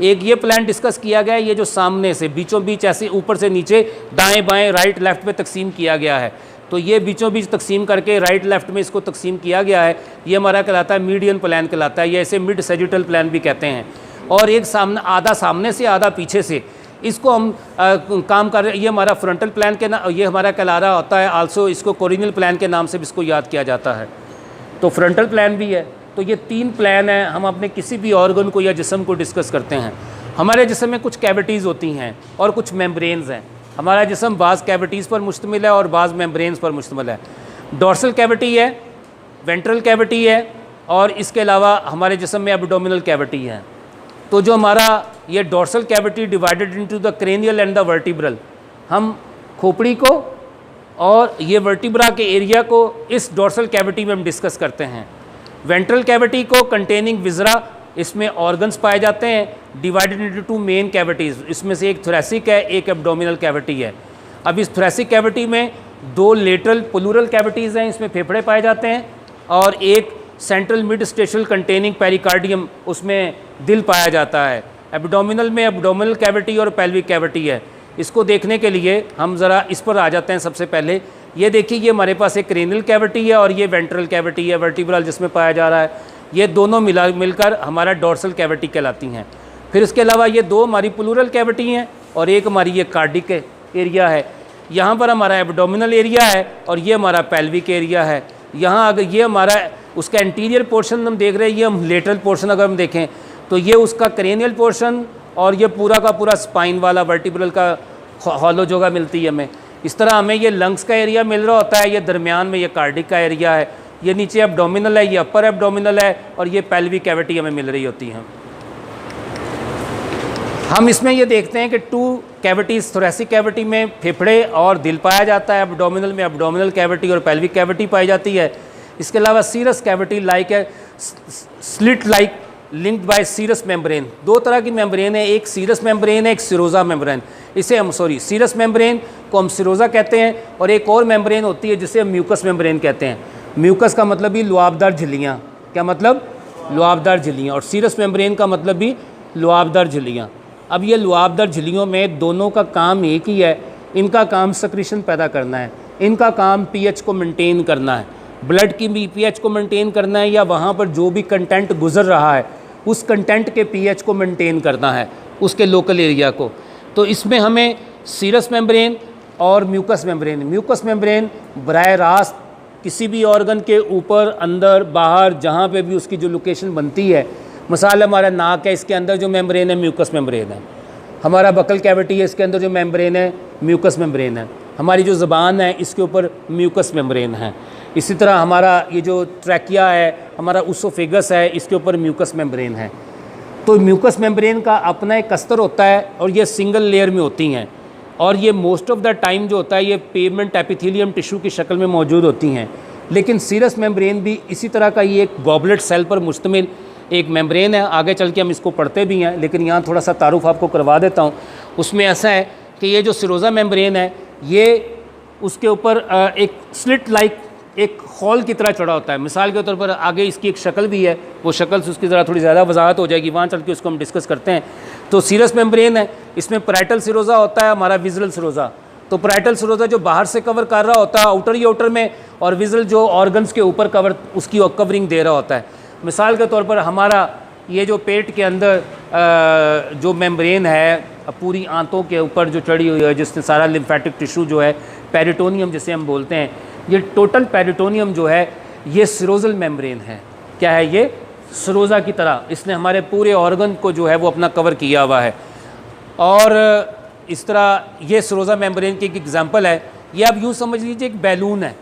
एक ये प्लान डिस्कस किया गया है, ये जो सामने से बीचों बीच ऐसे ऊपर से नीचे दाएं बाएं राइट लेफ़्ट में तकसीम किया गया है, तो ये बीचों बीच तकसीम करके राइट लेफ़्ट में इसको तकसीम किया गया है, ये हमारा कहलाता है मीडियन प्लान कहलाता है, या इसे मिड सैजिटल प्लान भी कहते हैं। और एक सामने, आधा सामने से आधा पीछे से, इसको हम काम कर रहे हैं, ये हमारा फ्रंटल प्लान के नाम, ये हमारा कहला रहा होता है आल्सो, इसको कोरिनियल प्लान के नाम से भी इसको याद किया जाता है। तो फ्रंटल प्लान भी है। तो ये 3 प्लान हैं। हम अपने किसी भी ऑर्गन को या जिस्म को डिस्कस करते हैं। हमारे जिस्म में कुछ कैविटीज़ होती हैं और कुछ मेम्ब्रेन्स हैं। हमारा जिस्म बाज़ कैविटीज़ पर मुश्तमिल है और बाज़ मेम्ब्रेन्स पर मुश्तमिल है। डोर्सल कैविटी है, वेंट्रल कैविटी है, और इसके अलावा हमारे जिस्म में एब्डोमिनल कैविटी है। तो जो हमारा ये dorsal cavity divided into the cranial and the vertebral, हम खोपड़ी को और ये वर्टिब्रा के एरिया को इस डोर्सल कैविटी में हम डिस्कस करते हैं। वेंट्रल कैविटी को कंटेनिंग विजरा, इसमें ऑर्गन्स पाए जाते हैं, डिवाइडेड इनटू 2 मेन कैविटीज़, इसमें से एक थोरेसिक है, एक एब्डोमिनल कैविटी है। अब इस थोरेसिक कैविटी में 2 लेटरल प्लूरल कैविटीज़ हैं, इसमें फेफड़े पाए जाते हैं, और एक सेंट्रल मिड स्टेशल कंटेनिंग पेरिकार्डियम, उसमें दिल पाया जाता है। एब्डोमिनल में एब्डोमिनल कैविटी और पेल्विक कैविटी है। इसको देखने के लिए हम ज़रा इस पर आ जाते हैं। सबसे पहले ये देखिए, ये हमारे पास एक क्रेनियल कैविटी है और ये वेंट्रल कैविटी है, वर्टिब्रल जिसमें पाया जा रहा है। ये दोनों मिलकर हमारा डोर्सल कैविटी कहलाती हैं। फिर इसके अलावा ये 2 हमारी प्लूरल कैविटी हैं और एक हमारी ये कार्डिक एरिया है। यहाँ पर हमारा एब्डोमिनल एरिया है और ये हमारा पेल्विक एरिया है। यहाँ अगर ये हमारा उसका एंटीरियर पोर्शन हम देख रहे हैं, ये हम लेटरल पोर्शन अगर हम देखें तो ये उसका क्रेनियल पोर्शन और ये पूरा का पूरा स्पाइन वाला वर्टिब्रल का हॉलो जगह मिलती है हमें। इस तरह हमें ये लंग्स का एरिया मिल रहा होता है, ये दरमियान में ये कार्डिक का एरिया है, ये नीचे एब्डोमिनल है, ये अपर एब्डोमिनल है, और ये पेल्विक कैविटी हमें मिल रही होती है। हम इसमें ये देखते हैं कि 2 कैविटीज़, थोरेसिक कैविटी में फेफड़े और दिल पाया जाता है, एब्डोमिनल में एब्डोमिनल कैविटी और पेल्विक कैविटी पाई जाती है। इसके अलावा सीरस कैविटी लाइक है, slit like linked by serous membrane. 2 तरह की मेम्ब्रेन है, एक सीरस मेम्ब्रेन है, एक सिरोजा मेम्ब्रेन। इसे हम सीरस मेम्ब्रेन को हम सिरोजा कहते हैं, और एक और मेम्ब्रेन होती है जिसे हम म्यूकस मेम्ब्रेन कहते हैं। म्यूकस का मतलब भी लुआबदार झिल्लियाँ, क्या मतलब? लुआबदार झिल्लियाँ, और सीरस मेम्ब्रेन का मतलब भी लुआबदार झिल्लियाँ। अब ये लुआबदार झिल्लियों में दोनों का काम एक ही है, इनका काम सक्रीशन पैदा करना है, इनका काम पीएच को मेंटेन करना है, ब्लड की भी पीएच को मेंटेन करना है, या वहाँ पर जो भी कंटेंट गुजर रहा है उस कंटेंट के पीएच को मेंटेन करना है, उसके लोकल एरिया को। तो इसमें हमें सीरस मेम्ब्रेन और म्यूकस मेम्ब्रेन बराह रास्त किसी भी ऑर्गन के ऊपर, अंदर, बाहर, जहाँ पे भी उसकी जो लोकेशन बनती है, मिसाल हमारा नाक है, इसके अंदर जो मेम्ब्रेन है म्यूकस मेम्ब्रेन है। हमारा बकल कैविटी है, इसके अंदर जो मेम्ब्रेन है म्यूकस मेम्ब्रेन है। हमारी जो ज़बान है इसके ऊपर म्यूकस मेम्ब्रेन है। इसी तरह हमारा ये जो ट्रैकिया है, हमारा उसोफेगस है, इसके ऊपर म्यूकस मेम्ब्रेन है। तो म्यूकस मेम्ब्रेन का अपना एक अस्तर होता है और ये सिंगल लेयर में होती हैं, और ये मोस्ट ऑफ द टाइम जो होता है ये पेवमेंट एपिथेलियम टिश्यू की शक्ल में मौजूद होती हैं। लेकिन सीरस मेम्ब्रेन भी इसी तरह का ये एक गॉबलेट सेल पर मुश्तमिल एक मेम्ब्रेन है। आगे चल के हम इसको पढ़ते भी हैं, लेकिन यहाँ थोड़ा सा तारुफ आपको करवा देता हूँ। उसमें ऐसा है कि ये जो सिरोजा मेम्ब्रेन है ये उसके ऊपर एक स्लिट लाइक एक हॉल की तरह चढ़ा होता है। मिसाल के तौर पर आगे इसकी एक शक्ल भी है, वो शक्ल से उसकी ज़रा थोड़ी ज़्यादा वजाहत हो जाएगी, वहाँ चल के उसको हम डिस्कस करते हैं। तो सीरस मेम्ब्रेन है, इसमें पैराइटल सिरोजा होता है, हमारा विजुअल सिरोजा। तो पैराइटल सिरोजा जो बाहर से कवर कर रहा होता है आउटर ही आउटर में, और विजुअल जो ऑर्गन्स के ऊपर कवर उसकी कवरिंग दे रहा होता है। मिसाल के तौर पर हमारा ये जो पेट के अंदर जो मेम्ब्रेन है पूरी आंतों के ऊपर जो चढ़ी हुई है, जिसने सारा लिम्फेटिक टिश्यू जो है, पेरिटोनियम जिसे हम बोलते हैं, ये टोटल पेरिटोनियम जो है ये सिरोजल मेम्ब्रेन है। क्या है ये? सिरोजा की तरह इसने हमारे पूरे ऑर्गन को जो है वो अपना कवर किया हुआ है। और इस तरह ये सिरोजा मेम्ब्रेन की एक एग्जांपल है। ये आप यूँ समझ लीजिए एक बैलून है,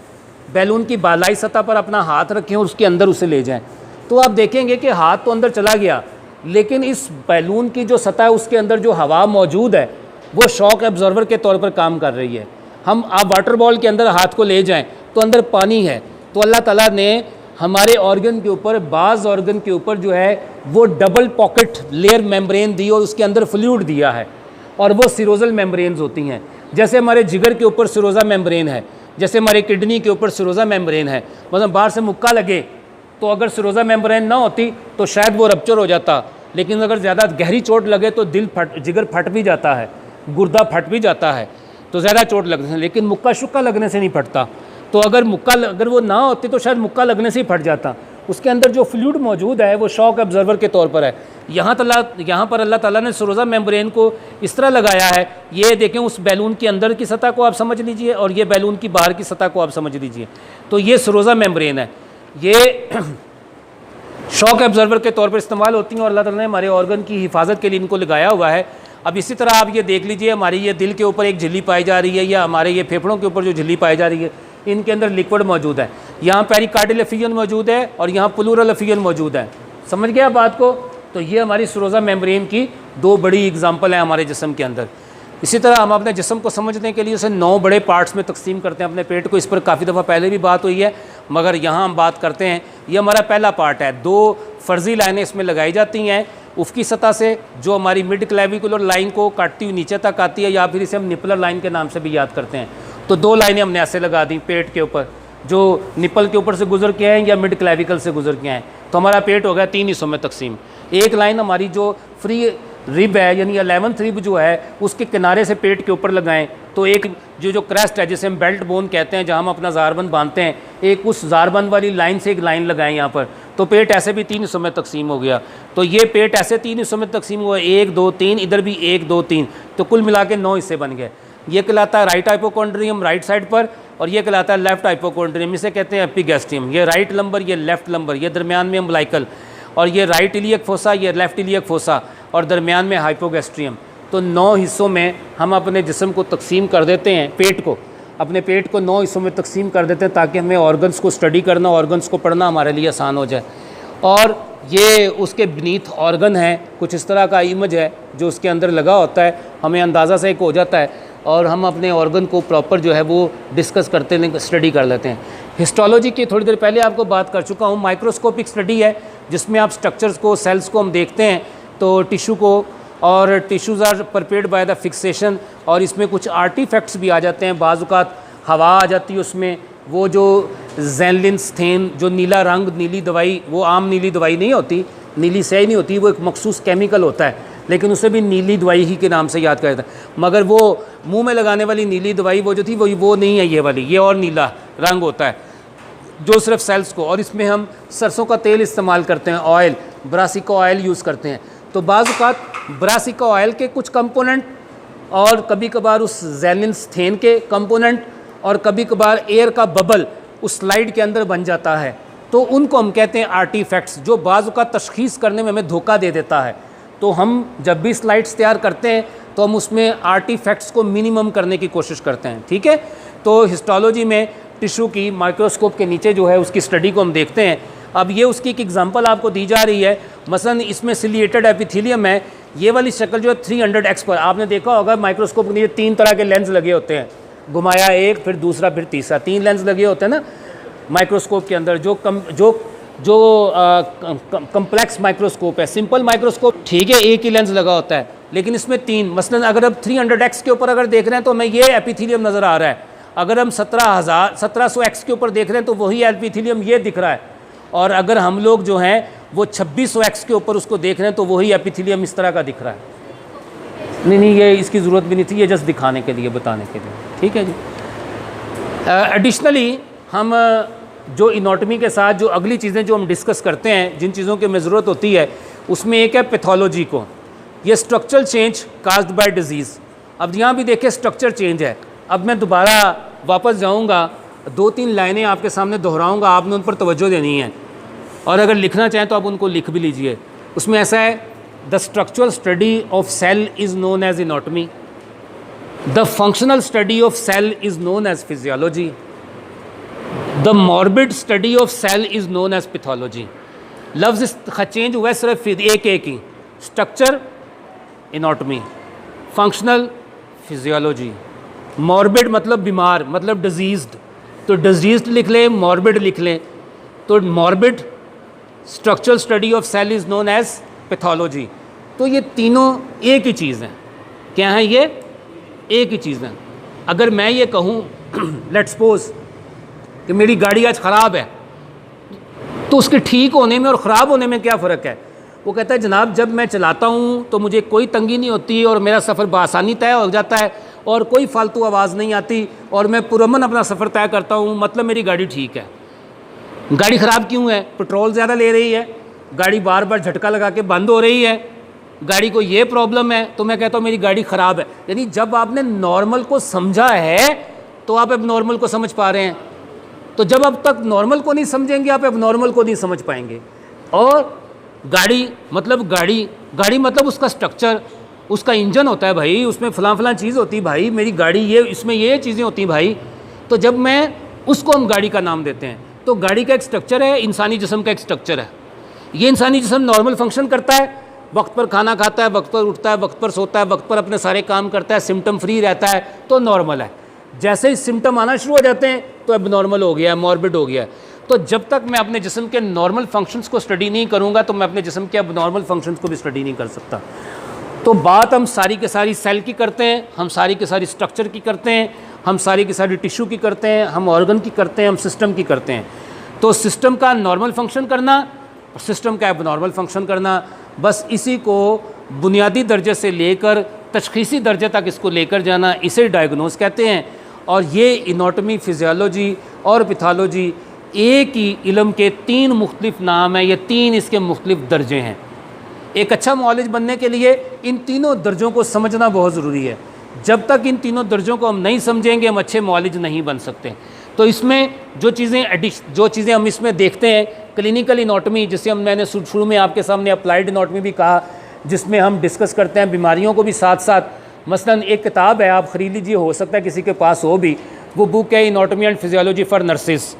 बैलून की बालाई सतह पर अपना हाथ रखें और उसके अंदर उसे ले जाएं, तो आप देखेंगे कि हाथ तो अंदर चला गया, लेकिन इस बैलून की जो सतह है उसके अंदर जो हवा मौजूद है वो शॉक एब्जॉर्वर के तौर पर काम कर रही है। आप वाटर बॉल के अंदर हाथ को ले जाएं तो अंदर पानी है, तो अल्लाह ताला ने हमारे ऑर्गन के ऊपर, बाज़ ऑर्गन के ऊपर जो है वो डबल पॉकेट लेयर मेम्ब्रेन दी और उसके अंदर फ्लूइड दिया है, और वो सिरोजल मेम्ब्रेन्स होती हैं। जैसे हमारे जिगर के ऊपर सिरोजा मेम्ब्रेन है, जैसे हमारे किडनी के ऊपर सिरोजा मेम्ब्रेन है। मतलब बाहर से मुक्का लगे तो अगर सिरोजा मेम्ब्रेन ना होती तो शायद वो रप्चर हो जाता, लेकिन अगर ज़्यादा गहरी चोट लगे तो जिगर फट भी जाता है, गुर्दा फट भी जाता है, तो ज़्यादा चोट लगने से। लेकिन मुक्का शुक्का लगने से नहीं फटता। तो अगर वो ना होती तो शायद मुक्का लगने से ही फट जाता। उसके अंदर जो फ्लूइड मौजूद है वो शॉक ऑब्जर्वर के तौर पर है। यहाँ पर अल्लाह ताला ने सिरोजा मेम्ब्रेन को इस तरह लगाया है, ये देखें, उस बैलून की अंदर की सतह को आप समझ लीजिए और ये बैलून की बाहर की सतह को आप समझ लीजिए। तो ये सिरोजा मेम्ब्रेन है, ये शॉक ऑब्जर्वर के तौर पर इस्तेमाल होती हैं और अल्लाह ताला ने हमारे ऑर्गन की हिफाजत के लिए इनको लगाया हुआ है। अब इसी तरह आप ये देख लीजिए, हमारी ये दिल के ऊपर एक झिल्ली पाई जा रही है, या हमारे ये फेफड़ों के ऊपर जो झिल्ली पाई जा रही है, इनके अंदर लिक्विड मौजूद है। यहाँ पेरिकार्डियल एफियन मौजूद है और यहाँ प्लूरल एफियन मौजूद है। समझ गया बात को? तो ये हमारी सिरोजा मेम्ब्रेन की दो बड़ी एग्जांपल है हमारे जिस्म के अंदर। इसी तरह हम अपने जिस्म को समझने के लिए उसे 9 बड़े पार्ट्स में तकसीम करते हैं अपने पेट को। इस पर काफ़ी दफ़ा पहले भी बात हुई है, मगर यहाँ हम बात करते हैं। ये हमारा पहला पार्ट है। 2 फर्जी लाइनें इसमें लगाई जाती हैं उफ़की सतह से, जो हमारी मिड क्लेविकुलर लाइन को काटती हुई नीचे तक आती है, या फिर इसे हम निपलर लाइन के नाम से भी याद करते हैं। तो 2 लाइनें हमने ऐसे लगा दी पेट के ऊपर, जो निपल के ऊपर से गुजर के हैं या मिड क्लेविकल से गुजर के हैं। तो हमारा पेट हो गया 3 हिस्सों में तकसीम। एक लाइन हमारी जो फ्री रिब है, यानी 11th रिब जो है, उसके किनारे से पेट के ऊपर लगाएं तो एक जो क्रेस्ट है, जिसे हम बेल्ट बोन कहते हैं, जहाँ हम अपना ज़ारबंद बांधते हैं, एक उस ज़ारबंद वाली लाइन से एक लाइन लगाएं यहाँ पर। तो पेट ऐसे भी 3 हिस्सों में तकसीम हो गया। तो ये पेट ऐसे 3 हिस्सों में तकसीम हुआ, 1 2 3, इधर भी 1 2 3, तो कुल मिला के 9 हिस्से बन गए। ये कहलाता है राइट हाइपोकॉन्ड्रियम राइट साइड पर, और ये कहलाता है लेफ्ट हाइपोकॉन्ड्रियम, इसे कहते हैं एपिगैस्ट्रियम। ये राइट लंबर, ये लेफ्ट लंबर, ये दरमियान में अम्बलाइकल, और ये राइट इलियक फोसा, ये लेफ्ट इलियक फोसा, और दरमियान में हाइपोगैस्ट्रियम। तो 9 हिस्सों में हम अपने जिस्म को तकसीम कर देते हैं। पेट को, अपने पेट को 9 हिस्सों में तकसीम कर देते हैं ताकि हमें ऑर्गन्स को स्टडी करना, ऑर्गन्स को पढ़ना हमारे लिए आसान हो जाए। और ये उसके बीनीथ ऑर्गन है, कुछ इस तरह का इमेज है जो उसके अंदर लगा होता है, हमें अंदाज़ा से एक हो जाता है, और हम अपने ऑर्गन को प्रॉपर जो है वो डिस्कस करते हैं, स्टडी कर लेते हैं। हिस्टोलॉजी की थोड़ी देर पहले आपको बात कर चुका हूँ। माइक्रोस्कोपिक स्टडी है जिसमें आप स्ट्रक्चर्स को, सेल्स को हम देखते हैं, तो टिशू को, और tissues are prepared by the fixation, और इसमें कुछ आर्टिफैक्ट्स भी आ जाते हैं। बाज़ औक़ात हवा आ जाती है उसमें, वो जो ज़ैनलिनस्थेन, जो नीला रंग, नीली दवाई, वो आम नीली दवाई नहीं होती, नीली स्याही नहीं होती, वो एक मखसूस केमिकल होता है, लेकिन उसे भी नीली दवाई ही के नाम से याद किया जाता है। मगर वो मुंह में लगाने वाली नीली दवाई वो जो थी वो नहीं है ये वाली, ये और नीला रंग होता है जो सिर्फ सेल्स को। और इसमें हम सरसों का तेल इस्तेमाल करते हैं, ऑयल, ब्रासिका ऑयल यूज़ करते हैं। तो बाज़ औक़ात ब्रासिका ऑयल के कुछ कंपोनेंट, और कभी कभार उस ज़ैनलिनस्थेन के कंपोनेंट, और कभी कभार एयर का बबल उस स्लाइड के अंदर बन जाता है, तो उनको हम कहते हैं आर्टिफैक्ट्स, जो बाज़ औक़ात तशख़ीस करने में हमें धोखा दे देता है। तो हम जब भी स्लाइड्स तैयार करते हैं तो हम उसमें आर्टिफैक्ट्स को मिनिमम करने की कोशिश करते हैं, ठीक है। तो हिस्टोलॉजी में टिश्यू की माइक्रोस्कोप के नीचे जो है उसकी स्टडी को हम देखते हैं। अब ये उसकी एक एग्जांपल आपको दी जा रही है। मसलन इसमें सिलिएटेड एपिथेलियम है, ये वाली शक्ल जो है 300x पर, आपने देखा होगा माइक्रोस्कोप के नीचे 3 तरह के लेंस लगे होते हैं, घुमाया एक, फिर दूसरा, फिर तीसरा, 3 लेंस लगे होते हैं ना माइक्रोस्कोप के अंदर। जो कम्प्लेक्स माइक्रोस्कोप है, सिंपल माइक्रोस्कोप ठीक है, एक ही लेंस लगा होता है, लेकिन इसमें 3। मसलन अगर अब 300x के ऊपर अगर देख रहे हैं तो हमें ये एपिथेलियम नज़र आ रहा है। अगर हम 1700x के ऊपर देख रहे हैं तो वही एपिथेलियम ये दिख रहा है। और अगर हम लोग जो हैं वो 2600x के ऊपर उसको देख रहे हैं तो वही एपिथेलियम इस तरह का दिख रहा है। नहीं, ये इसकी ज़रूरत भी नहीं थी, ये जस्ट दिखाने के लिए, बताने के लिए, ठीक है जी। एडिशनली हम जो इनॉटमी के साथ जो अगली चीज़ें जो हम डिस्कस करते हैं, जिन चीज़ों की हमें ज़रूरत होती है, उसमें एक है पैथोलॉजी को, ये structural change caused by disease. अब यहाँ भी देखिए स्ट्रक्चर चेंज है। अब मैं दोबारा वापस जाऊँगा, 2-3 लाइनें आपके सामने दोहराऊँगा, आपने उन पर तवज्जो देनी है, और अगर लिखना चाहें तो आप उनको लिख भी लीजिए। उसमें ऐसा है, the structural study of cell is known as anatomy, the functional study of cell is known as physiology, the morbid study of cell is known as pathology. लफ्ज़ चेंज हुआ है सिर्फ एक ही, structure anatomy, functional physiology. Morbid मतलब बीमार, मतलब diseased, तो डिजीज्ड लिख लें, मॉर्बिड लिख लें, तो morbid structural study of cell is known as pathology. तो ये तीनों एक ही चीज़ हैं। क्या हैं ये? एक ही चीज़ हैं। अगर मैं ये कहूँ लेट्स सपोज कि मेरी गाड़ी आज ख़राब है, तो उसके ठीक होने में और ख़राब होने में क्या फ़र्क है? वो कहता है जनाब जब मैं चलाता हूँ तो मुझे कोई तंगी नहीं होती और मेरा सफ़र बआसानी तय हो जाता है और कोई फालतू आवाज़ नहीं आती और मैं पुरअमन अपना सफ़र तय करता हूँ, मतलब मेरी गाड़ी ठीक है। गाड़ी ख़राब क्यों है? पेट्रोल ज़्यादा ले रही है, गाड़ी बार बार झटका लगा के बंद हो रही है, गाड़ी को ये प्रॉब्लम है, तो मैं कहता हूँ मेरी गाड़ी ख़राब है। यानी जब आपने नॉर्मल को समझा है तो आप अब नॉर्मल को समझ पा रहे हैं, तो जब अब तक नॉर्मल को नहीं समझेंगे आप अब नॉर्मल को नहीं समझ पाएंगे। और गाड़ी मतलब उसका स्ट्रक्चर, उसका इंजन होता है भाई, उसमें फलां चीज़ होती है भाई, मेरी गाड़ी ये, इसमें ये चीज़ें होती हैं भाई। तो जब मैं उसको हम गाड़ी का नाम देते हैं, तो गाड़ी का एक स्ट्रक्चर है, इंसानी जिस्म का एक स्ट्रक्चर है। ये इंसानी जिस्म नॉर्मल फंक्शन करता है, वक्त पर खाना खाता है, वक्त पर उठता है, वक्त पर सोता है, वक्त पर अपने सारे काम करता है, सिम्टम फ्री रहता है, तो नॉर्मल है। जैसे ही सिम्टम आना शुरू हो जाते हैं तो अब नॉर्मल हो गया है, मॉर्बिड हो गया है। तो जब तक मैं अपने जिस्म के नॉर्मल फंक्शंस को स्टडी नहीं करूँगा तो मैं अपने जिस्म के अब नॉर्मल फंक्शंस को भी स्टडी नहीं कर सकता। तो बात हम सारी के सारी सेल की करते हैं, हम सारी के सारी स्ट्रक्चर की करते हैं, हम सारी की सारी टिश्यू की करते हैं, हम ऑर्गन की करते हैं, हम सिस्टम की करते हैं। तो सिस्टम का नॉर्मल फंक्शन करना और सिस्टम का एबनॉर्मल फंक्शन करना, बस इसी को बुनियादी दर्जे से लेकर तशख़ीसी दर्जे तक इसको लेकर जाना, इसे डायग्नोस कहते हैं। और ये एनाटॉमी, फिजियोलॉजी और पैथोलॉजी एक ही इल्म के तीन मुख्तलिफ नाम हैं, ये तीन इसके मुख्तलिफ दर्जे हैं। एक अच्छा मुआलिज बनने के लिए इन तीनों दर्जों को समझना बहुत ज़रूरी है। जब तक इन तीनों दर्जों को हम नहीं समझेंगे हम अच्छे मुआलिज नहीं बन सकते। तो इसमें जो चीज़ें हम इसमें देखते हैं, क्लिनिकल एनाटॉमी, जिसे मैंने शुरू में आपके सामने अप्लाइड एनाटॉमी भी कहा, जिसमें हम डिस्कस करते हैं बीमारियों को भी साथ साथ। मसलन एक किताब है, आप ख़रीद लीजिए, हो सकता है किसी के पास हो भी, वो बुक है anatomy and physiology for nurses.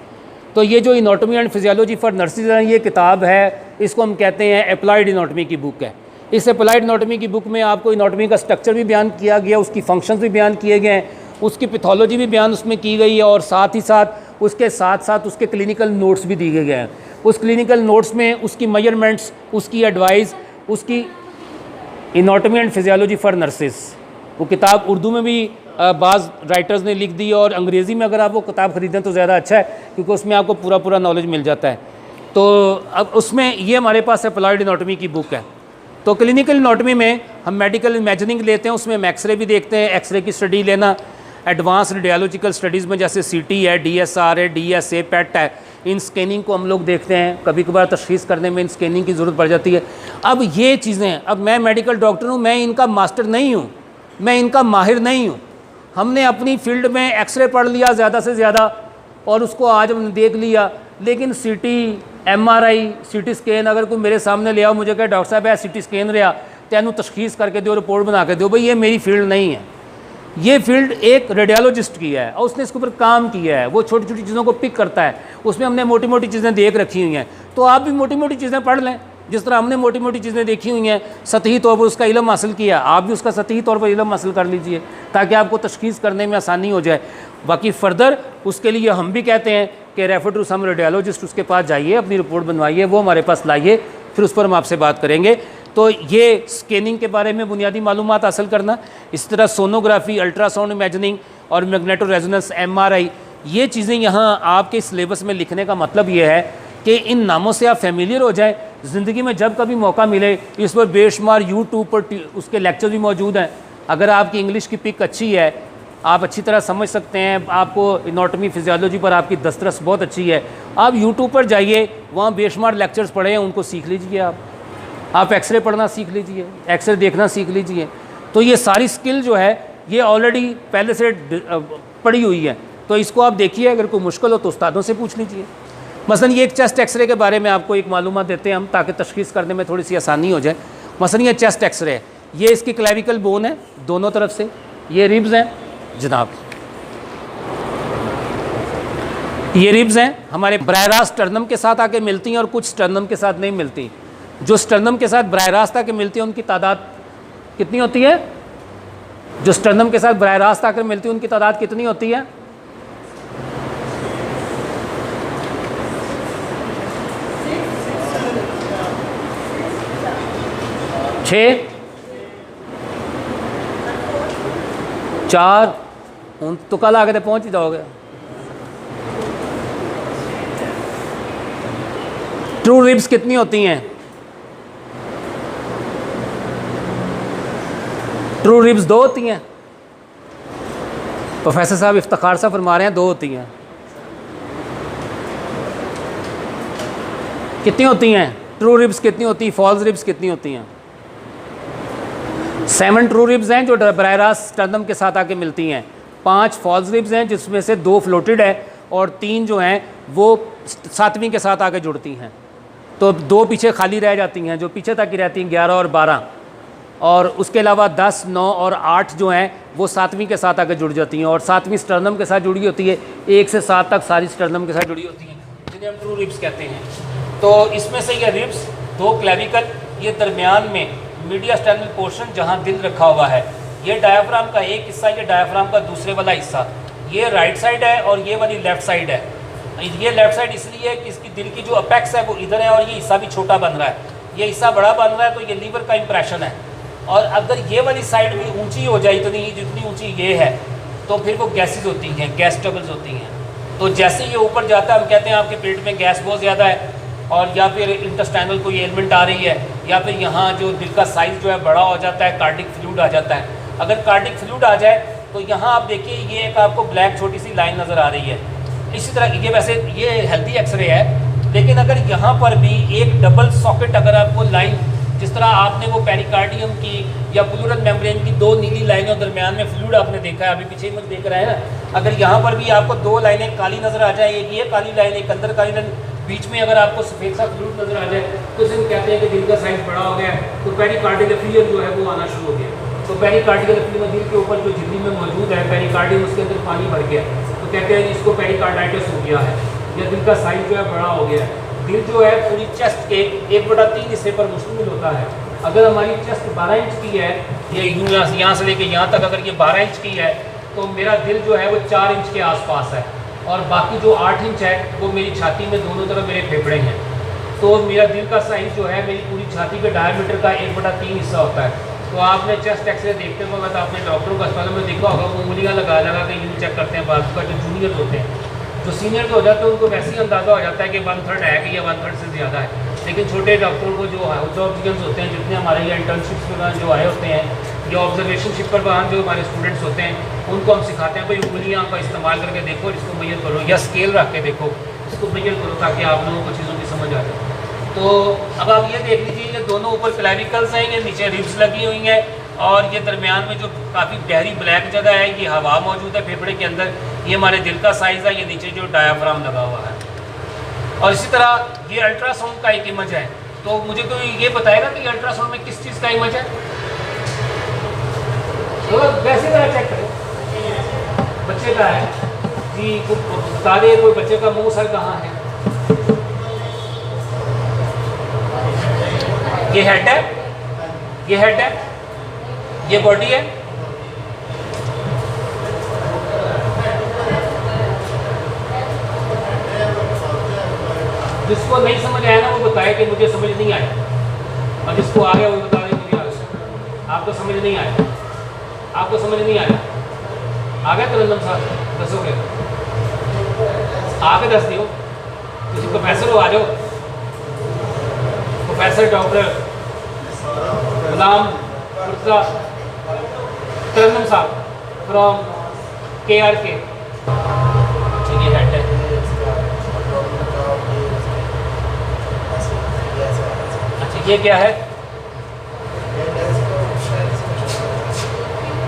तो ये जो anatomy and physiology for nurses है, ये किताब है, इसको हम कहते हैं अप्लाइड एनाटॉमी की बुक है। इस अप्लाइड एनाटॉमी की बुक में आपको एनाटॉमी का स्ट्रक्चर भी बयान किया गया, उसकी फंक्शंस भी बयान किए गए हैं, उसकी पैथोलॉजी भी बयान उसमें की गई है, और साथ ही साथ उसके क्लिनिकल नोट्स भी दिए गए हैं। उस क्लिनिकल नोट्स में उसकी मेजरमेंट्स, उसकी एडवाइस, उसकी anatomy and physiology for nurses, वो किताब उर्दू में भी बाज़ राइटर्स ने लिख दी, और अंग्रेज़ी में अगर आप वो किताब ख़रीदें तो ज़्यादा अच्छा है, क्योंकि उसमें आपको पूरा नॉलेज मिल जाता है। तो अब उसमें ये हमारे पास अप्लाइड एनाटॉमी की बुक है। तो क्लिनिकल एनाटॉमी में हम मेडिकल इमेजिनिंग लेते हैं, उसमें हम एक्सरे भी देखते हैं, एक्सरे की स्टडी लेना। एडवांस रेडियोलॉजिकल स्टडीज़ में जैसे CT है, DSR है, DSA, PET है, इन स्कैनिंग को हम लोग देखते हैं। कभी कभार तशख़ीस करने में इन स्कैनिंग की ज़रूरत पड़ जाती है। अब ये चीज़ें, अब मैं मेडिकल डॉक्टर हूँ, मैं इनका मास्टर नहीं हूँ, मैं इनका माहिर नहीं हूँ। हमने अपनी फील्ड में एक्सरे पढ़ लिया ज़्यादा से ज़्यादा और उसको आज हमने देख लिया, लेकिन CT, MRI, CT स्कैन अगर कोई मेरे सामने ले आओ, मुझे कहे डॉक्टर साहब है CT स्कैन रहा, तेनू तशख़ीस करके दो, रिपोर्ट बना के दो, भाई ये मेरी फील्ड नहीं है। ये फील्ड एक रेडियोलॉजिस्ट की है और उसने इसके ऊपर काम किया है, वो छोटी छोटी चीज़ों को पिक करता है, उसमें हमने मोटी मोटी चीज़ें देख रखी हुई हैं। तो आप भी मोटी मोटी चीज़ें पढ़ लें, जिस तरह हमने मोटी मोटी चीज़ें देखी हुई हैं, सतही तौर पर उसका इल्म हासिल किया, आप भी उसका सतही तौर पर इल्म हासिल कर लीजिए, ताकि आपको तशख़ीस करने में आसानी हो जाए। बाकी फ़र्दर उसके लिए हम भी कहते हैं कि रेफर टू सम रेडियोलॉजिस्ट, उसके पास जाइए, अपनी रिपोर्ट बनवाइए, वो हमारे पास लाइए, फिर उस पर हम आपसे बात करेंगे। तो ये स्कैनिंग के बारे में बुनियादी मालूमात हासिल करना, इस तरह सोनोग्राफी, अल्ट्रासाउंड इमेजिनिंग और मैग्नेटो रेजोनेंस, MRI, ये चीज़ें यहाँ आपके सिलेबस में लिखने का मतलब ये है कि इन नामों से आप फेमिलियर हो जाएं। ज़िंदगी में जब कभी मौका मिले, इस पर बेशुमार यूट्यूब पर उसके लेक्चर भी मौजूद हैं। अगर आपकी इंग्लिश की पिक अच्छी है, आप अच्छी तरह समझ सकते हैं, आपको एनाटॉमी फिजियोलॉजी पर आपकी दस्तरस बहुत अच्छी है, आप यूट्यूब पर जाइए, वहाँ बेशुमार लेक्चर्स पढ़ें, उनको सीख लीजिए। आप एक्सरे पढ़ना सीख लीजिए, एक्सरे देखना सीख लीजिए। तो ये सारी स्किल जो है ये ऑलरेडी पहले से पड़ी हुई है, तो इसको आप देखिए। अगर कोई मुश्किल हो तो उस्तादों से पूछ लीजिए। मसलन ये एक चेस्ट एक्सरे के बारे में आपको एक मालूमात देते हैं हम, ताकि तशख़ीस करने में थोड़ी सी आसानी हो जाए। मसलन ये चेस्ट एक्सरे है, ये इसकी क्लेविकल बोन है दोनों तरफ से, ये रिब्स हैं जनाब। ये रिब्स हैं हमारे बराह रास्त स्टर्नम के साथ आके मिलती हैं और कुछ स्टर्नम के साथ नहीं मिलती। जो स्टर्नम के साथ बराह रास्त आके मिलती है उनकी तादाद कितनी होती है? जो स्टर्नम के साथ बराह रास्त आकर मिलती है उनकी तादाद कितनी होती है? 6, 4 तो कल आगे तो पहुंच ही जाओगे। ट्रू रिब्स कितनी होती हैं? ट्रू रिब्स 2 होती हैं। प्रोफेसर साहब इफ्तिखार साहब फरमा रहे हैं 2 होती हैं। कितनी होती हैं ट्रू रिब्स? कितनी होती हैं फॉल्स रिब्स? कितनी होती हैं? 7 ट्रू रिब्स हैं जो बराह रास्त स्टर्नम के साथ आके मिलती हैं। 5 फॉल्स रिब्स हैं जिसमें से 2 फ्लोटेड है और 3 जो हैं वो 7वीं के साथ आके जुड़ती हैं। तो 2 पीछे खाली रह जाती हैं, जो पीछे तक ही रहती हैं 11 और 12, और उसके अलावा 10, 9 और 8 जो हैं वो 7वीं के साथ आके जुड़ जाती हैं और 7वीं स्टर्नम के साथ जुड़ी होती है। 1 से 7 तक सारी स्टर्नम के साथ जुड़ी होती हैं, जिन्हें हम ट्रू रिब्स कहते हैं। तो इसमें से ये रिब्स 2 क्लेविकल, ये दरमियान में मीडिया स्टर्नल पोर्शन जहाँ दिल रखा हुआ है, ये डायाफ्राम का एक हिस्सा, ये डायाफ्राम का दूसरे वाला हिस्सा, ये राइट साइड है और ये वाली लेफ़्ट साइड है। ये लेफ़्ट साइड इसलिए है कि इसकी दिल की जो अपेक्स है वो इधर है और ये हिस्सा भी छोटा बन रहा है, ये हिस्सा बड़ा बन रहा है, तो ये लीवर का इंप्रेशन है। और अगर ये वाली साइड भी ऊंची हो जाए इतनी जितनी ऊंची ये है, तो फिर वो गैसेज होती हैं, गैस ट्रबल्स होती हैं। तो जैसे ये ऊपर जाता है हम कहते हैं आपके पेट में गैस बहुत ज़्यादा है, और या फिर इंटेस्टाइनल कोई एलिमेंट आ रही है, या फिर यहाँ जो दिल का साइज़ जो है बड़ा हो जाता है, कार्डिक फ्लूइड आ जाता है। अगर कार्डिक फ्लूइड आ जाए तो यहाँ आप देखिए ये एक आपको ब्लैक छोटी सी लाइन नज़र आ रही है। इसी तरह ये वैसे ये हेल्दी एक्सरे है, लेकिन अगर यहाँ पर भी एक डबल सॉकेट अगर आपको लाइन, जिस तरह आपने वो पेरिकार्डियम की या प्लूरल मेम्ब्रेन की 2 नीली लाइनों दरमियान में फ्लूइड आपने देखा है, अभी पीछे ही मुझे देख रहा है ना, अगर यहाँ पर भी आपको 2 लाइनें काली नज़र आ जाए, एक ये काली लाइन एक अंदर काली लाइन, बीच में अगर आपको सफ़ेद सा फ्लूइड नज़र आ जाए, तो इसे कहते हैं कि दिल का साइज बड़ा हो गया है, तो पेरिकार्डियल एफ्लूएंस जो है वो आना शुरू हो गया। तो पेरिकार्डियल एफ्लूएंस दिल के ऊपर जो झिल्ली में मौजूद है, पेरिकार्डियम उसके अंदर पानी भर गया, तो कहते हैं इसको पेरिकार्डाइटिस हो गया है, या दिल का साइज जो है बड़ा हो गया है। दिल जो है पूरी चेस्ट के 1/3 हिस्से पर मुश्तमिल होता है। अगर हमारी चेस्ट 12 इंच की है, ये यहाँ से लेके यहाँ तक अगर ये 12 इंच की है, तो मेरा दिल जो है वो 4 इंच के आसपास है, और बाकी जो 8 इंच है वो मेरी छाती में दोनों तरफ मेरे फेफड़े हैं। तो मेरा दिल का साइज़ जो है मेरी पूरी छाती के डायमीटर का 1/3 हिस्सा होता है। तो आपने चेस्ट एक्सरे देखते वक्त आपने डॉक्टरों को अस्पताल में देखा होगा, वो उंगलियाँ लगा लगा के यूँ चेक करते हैं बाजू का, जो जूनियर होते हैं। जो सीनियर के हो जाते हैं उनको वैसे ही अंदाज़ा हो जाता है कि 1/3 है कि या 1/3 से ज़्यादा है, लेकिन छोटे डॉक्टरों को जो ऑब्जर्वेशंस होते हैं, जितने हमारे ये इंटर्नशिप्स में जो आए होते हैं या ऑब्जर्वेशनशिप पर वहाँ जो हमारे स्टूडेंट्स होते हैं, उनको हम सिखाते हैं भाई उंगलियाँ का इस्तेमाल करके देखो, इसको मैयर करो, या स्केल रख के देखो, इसको मैयर करो, ताकि आप लोगों को चीज़ों की समझ आ जाए। तो अब आप ये देख लीजिए, ये दोनों ऊपर क्लेविकल्स हैं, ये नीचे रिब्स लगी हुई हैं, और ये दरमियान में जो काफ़ी गहरी ब्लैक जगह है, ये हवा मौजूद है फेफड़े के अंदर, ये हमारे दिल का साइज़ है, ये नीचे जो डायाफ्राम लगा हुआ है। और इसी तरह ये अल्ट्रासाउंड का एक इमेज है। तो मुझे कोई ये बताएगा कि अल्ट्रासाउंड में किस चीज़ का इमेज है? तो वैसे तरह चेक करें, बच्चे का है जी, बता दे कोई बच्चे का मुंह सर कहाँ है? ये हेड है, ये हेड है, ये बॉडी है, जिसको नहीं समझ आया ना वो बताए कि मुझे समझ नहीं आया, और जिसको आ गया वो बता दे मुझे आ गया। आपको समझ नहीं आया, आपको समझ नहीं आया, आ गया तरन्नुम साहब दसोगे? आके दस दियो, किसी प्रोफेसर हो आ जाओ, प्रोफेसर डॉक्टर गुलाम तरन्नुम साहब फ्रॉम KRK। ये हेड है, अच्छा ये क्या है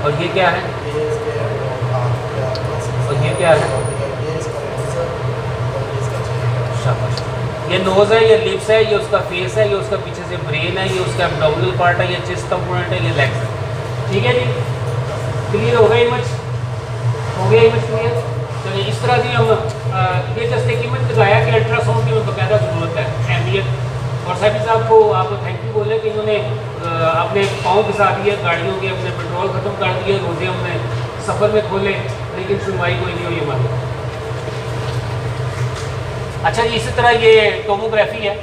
और ये क्या है और ये क्या है? शाबाश। ये नोज़ है, ये लिप्स है, ये उसका फेस है, ये उसका पीछे से ब्रेन है, ये उसका एब्डोमिनल पार्ट है, ये चेस्ट कंपोनेंट है, ये लेग्स है। ठीक है जी, क्लियर हो गया इमेज? हो गया इमेज क्लियर? चलिए इस तरह से हम ये मैंने जस्ट एक इमेज लगाया कि अल्ट्रासाउंड की बाकायदा ज़रूरत है, अहमियत। और सैफी साहब को आप थैंक यू बोलें कि इन्होंने अपने पाँव घिसा दिए गाड़ियों के, अपने पेट्रोल ख़त्म कर दिए, रोज़े हमने सफ़र में खोले, लेकिन सुनवाई कोई नहीं हुई हमारी। अच्छा जी, इसी तरह ये टोमोग्राफी है,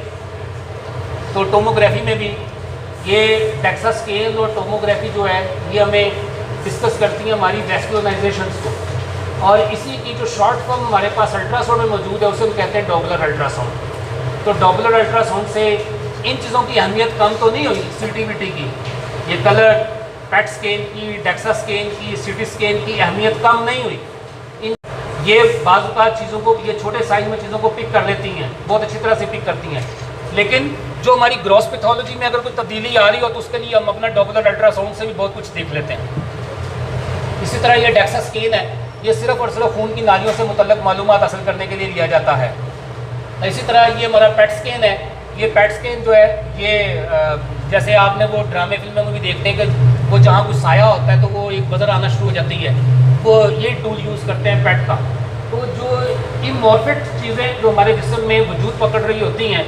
तो टोमोग्राफी में भी ये डेक्सा स्केल और टोमोग्राफी जो है ये हमें डिस्कस करती हैं हमारी वैस्कुलराइजेशंस को। और इसी की जो शॉर्ट फॉर्म हमारे पास अल्ट्रासाउंड में मौजूद है उसे हम कहते हैं डॉपलर अल्ट्रासाउंड। तो डॉपलर अल्ट्रासाउंड से इन चीज़ों की अहमियत कम तो नहीं हुई, सीटीवीटी की, ये कलर, पेट स्कैन की, डेक्सा स्कैन की, सीटी स्कैन की अहमियत कम नहीं हुई। इन ये बाज़ चीज़ों को, ये छोटे साइज में चीज़ों को पिक कर लेती हैं, बहुत अच्छी तरह से पिक करती हैं। लेकिन जो हमारी ग्रॉस पैथोलॉजी में अगर कोई तब्दीली आ रही हो तो उसके लिए हम अपना डॉपलर अल्ट्रासाउंड से भी बहुत कुछ देख लेते हैं। इसी तरह ये डेक्सा स्कैन है, ये सिर्फ और सिर्फ खून की नालियों से मुतल्लक मालूमात हासिल करने के लिए लिया जाता है। इसी तरह ये हमारा पेट स्कैन है, ये पेट स्कैन जो है ये जैसे आपने वो ड्रामे फिल्मों में भी देखते हैं कि वो जहाँ कुछ साया होता है तो वो एक बजर आना शुरू हो जाती है, वो ये टूल यूज़ करते हैं पेट का। तो जो इमॉर्फिक चीज़ें जो हमारे जिस्म में वजूद पकड़ रही होती हैं,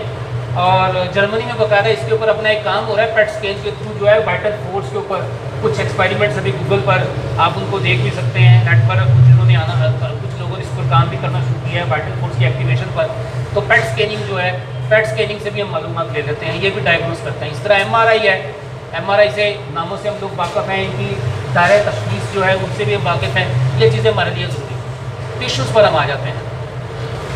और जर्मनी में बाकायदा इसके ऊपर अपना एक काम हो रहा है पेट स्कैन के थ्रू जो है वाइटल फोर्स के ऊपर कुछ एक्सपेरिमेंट्स अभी गूगल पर आप उनको देख भी सकते हैं, नेट पर कुछ इन्होंने कुछ लोगों ने इस पर काम भी करना शुरू किया है वाइटल फोर्स की एक्टिवेशन पर। तो पेट स्कैनिंग जो है, पेट स्कैनिंग से भी हम मालूमात ले लेते हैं, ये भी डायग्नोस करते हैं। इस तरह MRI है, MRI से नामों से हम लोग वाक़फ़ हैं, इनकी दायरा तशख़ीस जो है उनसे भी हम वाकिफ़ हैं, ये चीज़ें हमारे लिए ज़रूरी हैं। टिश्यूज़ पर हम आ जाते हैं।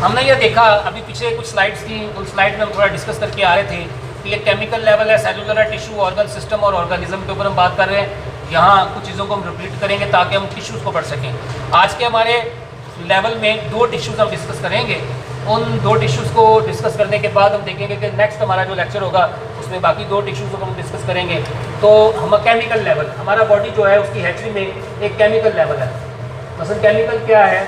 हमने ये देखा अभी पीछे कुछ स्लाइड्स थी, उन स्लाइड में हम थोड़ा डिस्कस करके आ रहे थे कि ये केमिकल लेवल है, सेलुलर है, टिश्यू, ऑर्गन सिस्टम और ऑर्गेनिज्म के ऊपर हम बात कर रहे हैं। यहाँ कुछ चीज़ों को हम रिपीट करेंगे ताकि हम टिश्यूज़ को पढ़ सकें। आज के हमारे लेवल में 2 टिश्यूज़ हम डिस्कस करेंगे। उन 2 टिश्यूज़ को डिस्कस करने के बाद हम देखेंगे कि नेक्स्ट हमारा जो लेक्चर होगा उसमें बाकी 2 टिश्यूज़ को हम डिस्कस करेंगे। तो हम केमिकल लेवल, हमारा बॉडी जो है उसकी हैचरी में एक केमिकल लेवल है। मसलन केमिकल क्या है?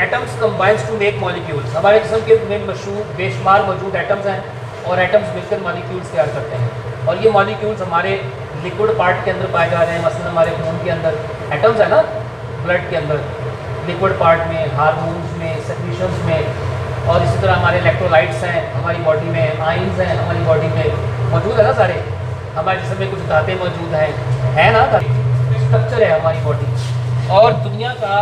Atoms combines to make molecules. हमारे जिस्म के में मशहूर बेशुमार मौजूद एटम्स हैं और एटम्स मिलकर मॉलिक्यूल्स तैयार करते हैं। और ये मॉलिक्यूल्स हमारे लिक्विड पार्ट के अंदर पाए जा रहे हैं। मसलन हमारे खून के अंदर एटम्स है ना, ब्लड के अंदर, लिक्विड पार्ट में, हार्मोन्स में, सेक्रीशंस में, और इसी तरह हमारे इलेक्ट्रोलाइट्स हैं हमारी बॉडी में, आयंस हैं हमारी बॉडी में मौजूद है ना सारे। हमारे जिस्म में कुछ धातें मौजूद हैं, है ना, स्ट्रक्चर है हमारी बॉडी। और दुनिया का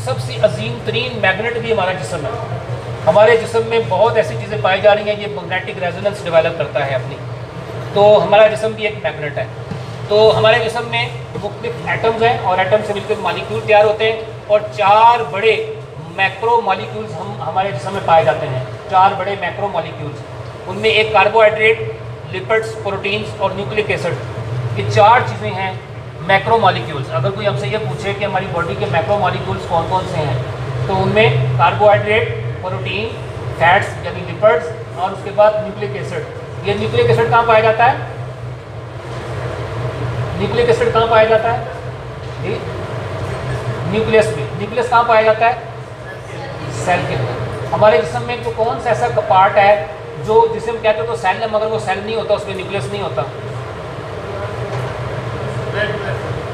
सबसे अजीम तरीन मैग्नेट भी हमारा जिस्म है। हमारे जिस्म में बहुत ऐसी चीज़ें पाई जा रही हैं, ये मैग्नेटिक रेजोनेंस डेवलप करता है अपनी। तो हमारा जिस्म भी एक मैग्नेट है। तो हमारे जिस्म में मुख्तलिफ एटम्स हैं और एटम से मिलकर मॉलिक्यूल तैयार होते हैं और 4 बड़े मैक्रो मॉलिक्यूल्स हमारे जिस्म में पाए जाते हैं। 4 बड़े मैक्रो मॉलिक्यूल्स, उनमें एक कार्बोहाइड्रेट, लिपिड्स, प्रोटीन्स और न्यूक्लिक एसिड, ये 4 चीज़ें हैं मैक्रो मॉलिक्यूल्स। अगर कोई हमसे ये पूछे कि हमारी बॉडी के मैक्रो मॉलिक्यूल्स कौन कौन से हैं, तो उनमें कार्बोहाइड्रेट, प्रोटीन, फैट्स यानी लिपिड्स और उसके बाद न्यूक्लिक एसिड। ये न्यूक्लिक एसिड कहाँ पाया जाता है? न्यूक्लिक एसिड कहाँ पाया जाता है? न्यूक्लियस में। न्यूक्लियस कहाँ पाया जाता है? सेल के अंदर। हमारे जिस्म में तो कौन सा ऐसा पार्ट है जो जिसे हम कहते हैं तो सेल है, मगर वो सेल नहीं होता, उसमें न्यूक्लियस नहीं होता?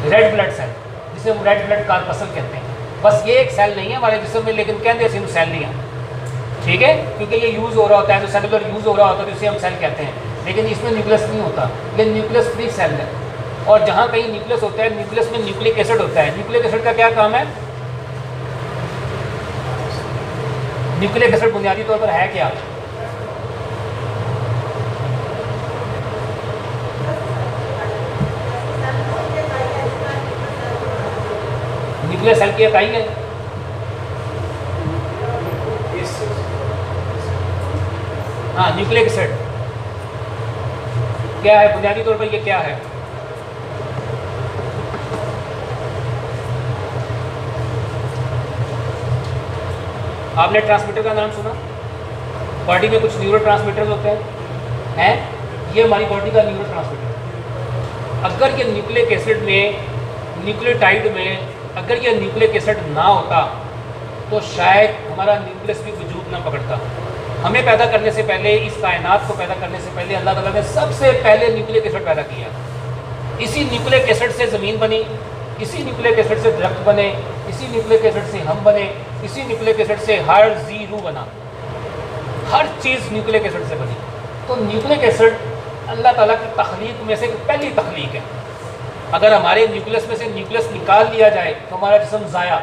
रेड ब्लड सेल, जिसे हम रेड ब्लड कार्पसल कहते हैं। बस ये एक सेल नहीं है हमारे जिस्म में, लेकिन कहते हैं सेल नहीं है, ठीक है, क्योंकि ये यूज़ हो रहा होता है, तो सेलुलर यूज़ हो रहा होता है तो इसे हम सेल कहते हैं, लेकिन इसमें न्यूक्लियस नहीं होता, ये न्यूक्लियस फ्री सेल है। और जहाँ कहीं न्यूक्लियस होता है, न्यूक्लियस में न्यूक्लिक एसिड होता है। न्यूक्लिक एसिड का क्या काम है? न्यूक्लिक एसिड बुनियादी तौर पर है क्या? न्यूक्लियर सेल की इकाई है। हाँ, न्यूक्लिक एसिड क्या है बुनियादी तौर पर? ये क्या है? आपने ट्रांसमीटर का नाम सुना? बॉडी में कुछ न्यूरो ट्रांसमीटर्स होते हैं, ये हमारी बॉडी का न्यूरो ट्रांसमीटर। अगर ये न्यूक्लिक एसिड में, न्यूक्लियोटाइड में अगर ये न्यूक्लिक एसिड ना होता तो शायद हमारा न्यूक्लियस भी वजूद ना पकड़ता। हमें पैदा करने से पहले, इस कायनात को पैदा करने से पहले अल्लाह ताला ने सबसे पहले न्यूक्लिक एसिड पैदा किया। इसी न्यूक्लिक एसिड से ज़मीन बनी, इसी न्यूक्लिक एसिड से दरख्त बने, इसी न्यूक्लिक एसिड से हम बने, इसी न्यूक्लिक एसिड से हर जी रूह बना, हर चीज़ न्यूक्लिक एसिड से बनी। तो न्यूक्लिक एसिड अल्लाह ताला की तख्लीक में से पहली तख्लीक है। अगर हमारे न्यूक्लियस में से न्यूक्लियस निकाल लिया जाए तो हमारा जिस्म ज़ाया।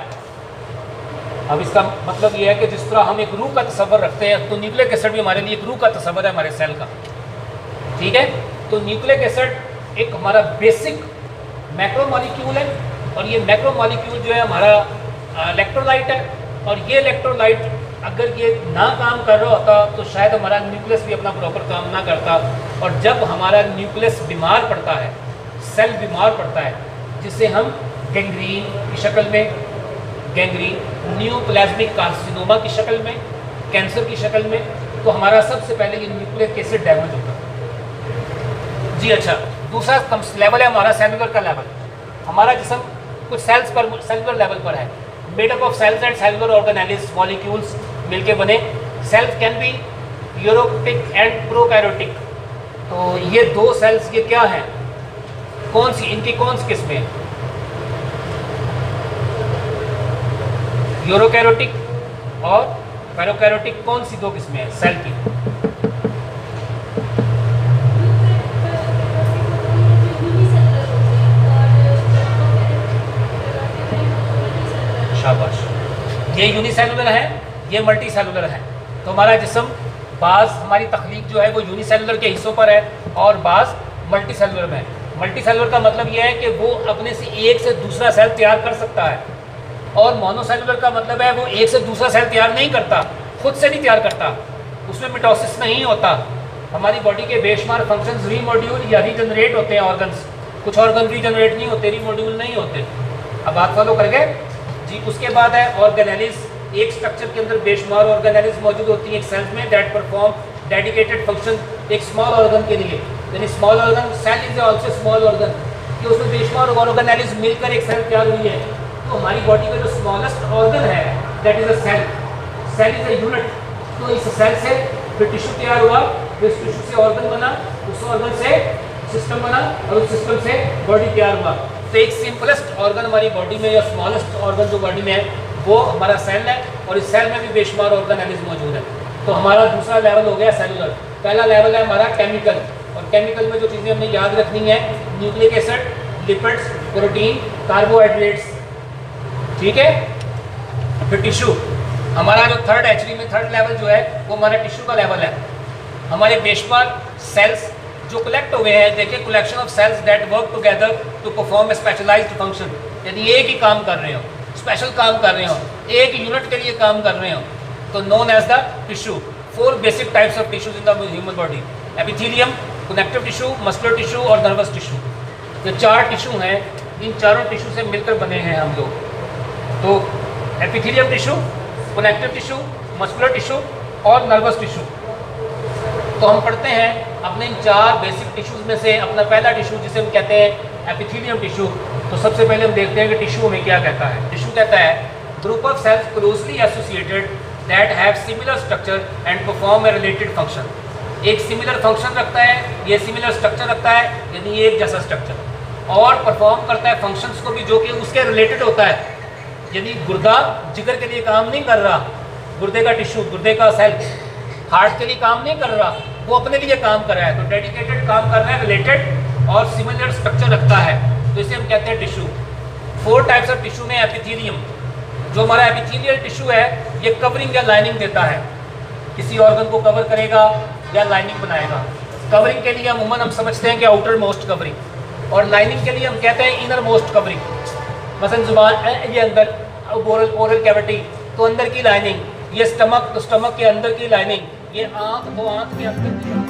अब इसका मतलब ये है कि जिस तरह हम एक रूह का तस्वर रखते हैं तो न्यूक्लिक एसिड भी हमारे लिए एक रूह का तस्वर है, हमारे सेल का। ठीक है, तो न्यूक्लिक एसिड एक हमारा बेसिक मैक्रोमॉलिक्यूल है, और ये मैक्रोमॉलिक्यूल जो है हमारा इलेक्ट्रोलाइट है। और ये इलेक्ट्रोलाइट अगर ये ना काम कर रहा होता तो शायद हमारा न्यूक्लियस भी अपना प्रॉपर काम ना करता। और जब हमारा न्यूक्लियस बीमार पड़ता है, सेल बीमार पड़ता है, जिसे हम गैंग्रीन की शक्ल में, गैंग्रीन, न्यूप्लाज्मिक कार्सिनोमा की शक्ल में, कैंसर की शक्ल में, तो हमारा सबसे पहले ये न्यूक्लिक एसिड डैमेज होता है जी। अच्छा, दूसरा लेवल है हमारा सेलुलर का लेवल। हमारा जिस्म कुछ सेल्स पर, सेलुलर लेवल पर है, made up of cells and cellular organelles, molecules मिलके बने। Cells can be eukaryotic and prokaryotic. तो ये दो सेल्स ये क्या हैं, कौन सी, इनकी कौन सी किस्में हैं? यूरोकैरियोटिक और पैरोकैरियोटिक, कौन सी दो किस्में हैं सेल की? शाबाश, ये यूनिसेलुलर है, ये मल्टी सेलुलर है। तो हमारा जिस्म बाज़, हमारी तख्लीक जो है वो यूनिसेलुलर के हिस्सों पर है और बाज़ मल्टी सेलुलर में है। मल्टी सेलुलर का मतलब ये है कि वो अपने से एक से दूसरा सेल तैयार कर सकता है, और मोनोसेलुलर का मतलब है वो एक से दूसरा सेल तैयार नहीं करता, खुद से नहीं तैयार करता, उसमें मिटोसिस नहीं होता। हमारी बॉडी के बेशुमार फंक्शंस रीमॉड्यूल या रीजनरेट होते हैं ऑर्गन्स, कुछ ऑर्गन रीजनरेट नहीं होते, रीमॉड्यूल नहीं होते। अब बात फॉलो कर गए जी। उसके बाद है ऑर्गेनेलिस। एक स्ट्रक्चर के अंदर बेशुमार ऑर्गेनेलिस मौजूद होती है एक सेल्स में, दैट परफॉर्म डेडिकेटेड फंक्शन एक स्मॉल ऑर्गन के लिए। यानी small organ, cell is also small organ, कि उसमें बेशुमार ऑर्गेनेलिस मिलकर एक सेल तैयार हुई है। तो हमारी बॉडी का जो स्मॉलेस्ट ऑर्गन है that is a cell, cell is a unit. तो इस सेल से फिर टिश्यू तैयार हुआ, फिर इस टिश्यू से ऑर्गन बना, उस ऑर्गन से सिस्टम बना, और उस सिस्टम से बॉडी तैयार हुआ। तो एक सिंपलेस्ट ऑर्गन हमारी बॉडी में, या स्मॉलेस्ट ऑर्गन जो बॉडी में है, वो हमारा सेल है, और इस सेल में भी बेशुमार ऑर्गेनेलिस मौजूद है। तो हमारा दूसरा लेवल हो गया सेलुलर। पहला लेवल है हमारा केमिकल, और केमिकल में जो चीज़ें हमने याद रखनी है, nucleic acid, lipids, protein, carbohydrates. ठीक है, फिर टिश्यू। हमारा जो थर्ड एचडी में थर्ड लेवल जो है वो हमारा टिश्यू का लेवल है। हमारे बेशुमार सेल्स जो कलेक्ट हुए हैं, देखिए, collection of cells that work together to perform specialised function, यानी एक ही काम कर रहे हो, स्पेशल काम कर रहे हो, एक यूनिट के लिए काम कर रहे हो, तो known as the tissue. 4 basic types of tissues in the human body, epithelium, connective tissue, muscular tissue और नर्वस टिश्यू। ये 4 टिश्यू हैं, इन चारों टिश्यू से मिलकर बने हैं हम लोग। तो epithelium tissue, connective tissue, muscular tissue और नर्वस टिश्यू। तो हम पढ़ते हैं अपने इन 4 बेसिक टिश्यूज़ में से अपना पहला टिश्यू जिसे हम कहते हैं एपिथेलियम टिश्यू। तो सबसे पहले हम देखते हैं कि टिश्यू हमें क्या कहता है। टिश्यू कहता है group of cells closely associated that have similar structure and perform a related function. एक सिमिलर फंक्शन रखता है, ये सिमिलर स्ट्रक्चर रखता है, यानी एक जैसा स्ट्रक्चर, और परफॉर्म करता है फंक्शंस को भी जो कि उसके रिलेटेड होता है। यदि गुर्दा जिगर के लिए काम नहीं कर रहा, गुर्दे का टिश्यू, गुर्दे का सेल हार्ट के लिए काम नहीं कर रहा, वो अपने लिए काम कर रहा है, तो डेडिकेटेड काम कर रहा है, रिलेटेड और सिमिलर स्ट्रक्चर रखता है, तो इसे हम कहते हैं टिश्यू। 4 टाइप्स ऑफ टिश्यू में एपिथेलियम, जो हमारा एपिथेलियल टिश्यू है, ये कवरिंग या लाइनिंग देता है, किसी ऑर्गन को कवर करेगा या लाइनिंग बनाएगा। कवरिंग के लिए अमूमन हम समझते हैं कि आउटर मोस्ट कवरिंग, और लाइनिंग के लिए हम कहते हैं इनर मोस्ट कवरिंग। मसलन जुबान, ये अंदर ओरल कैविटी, तो अंदर की लाइनिंग, ये स्टमक, तो स्टमक के अंदर की लाइनिंग, ये आँख, तो आँख के अंदर की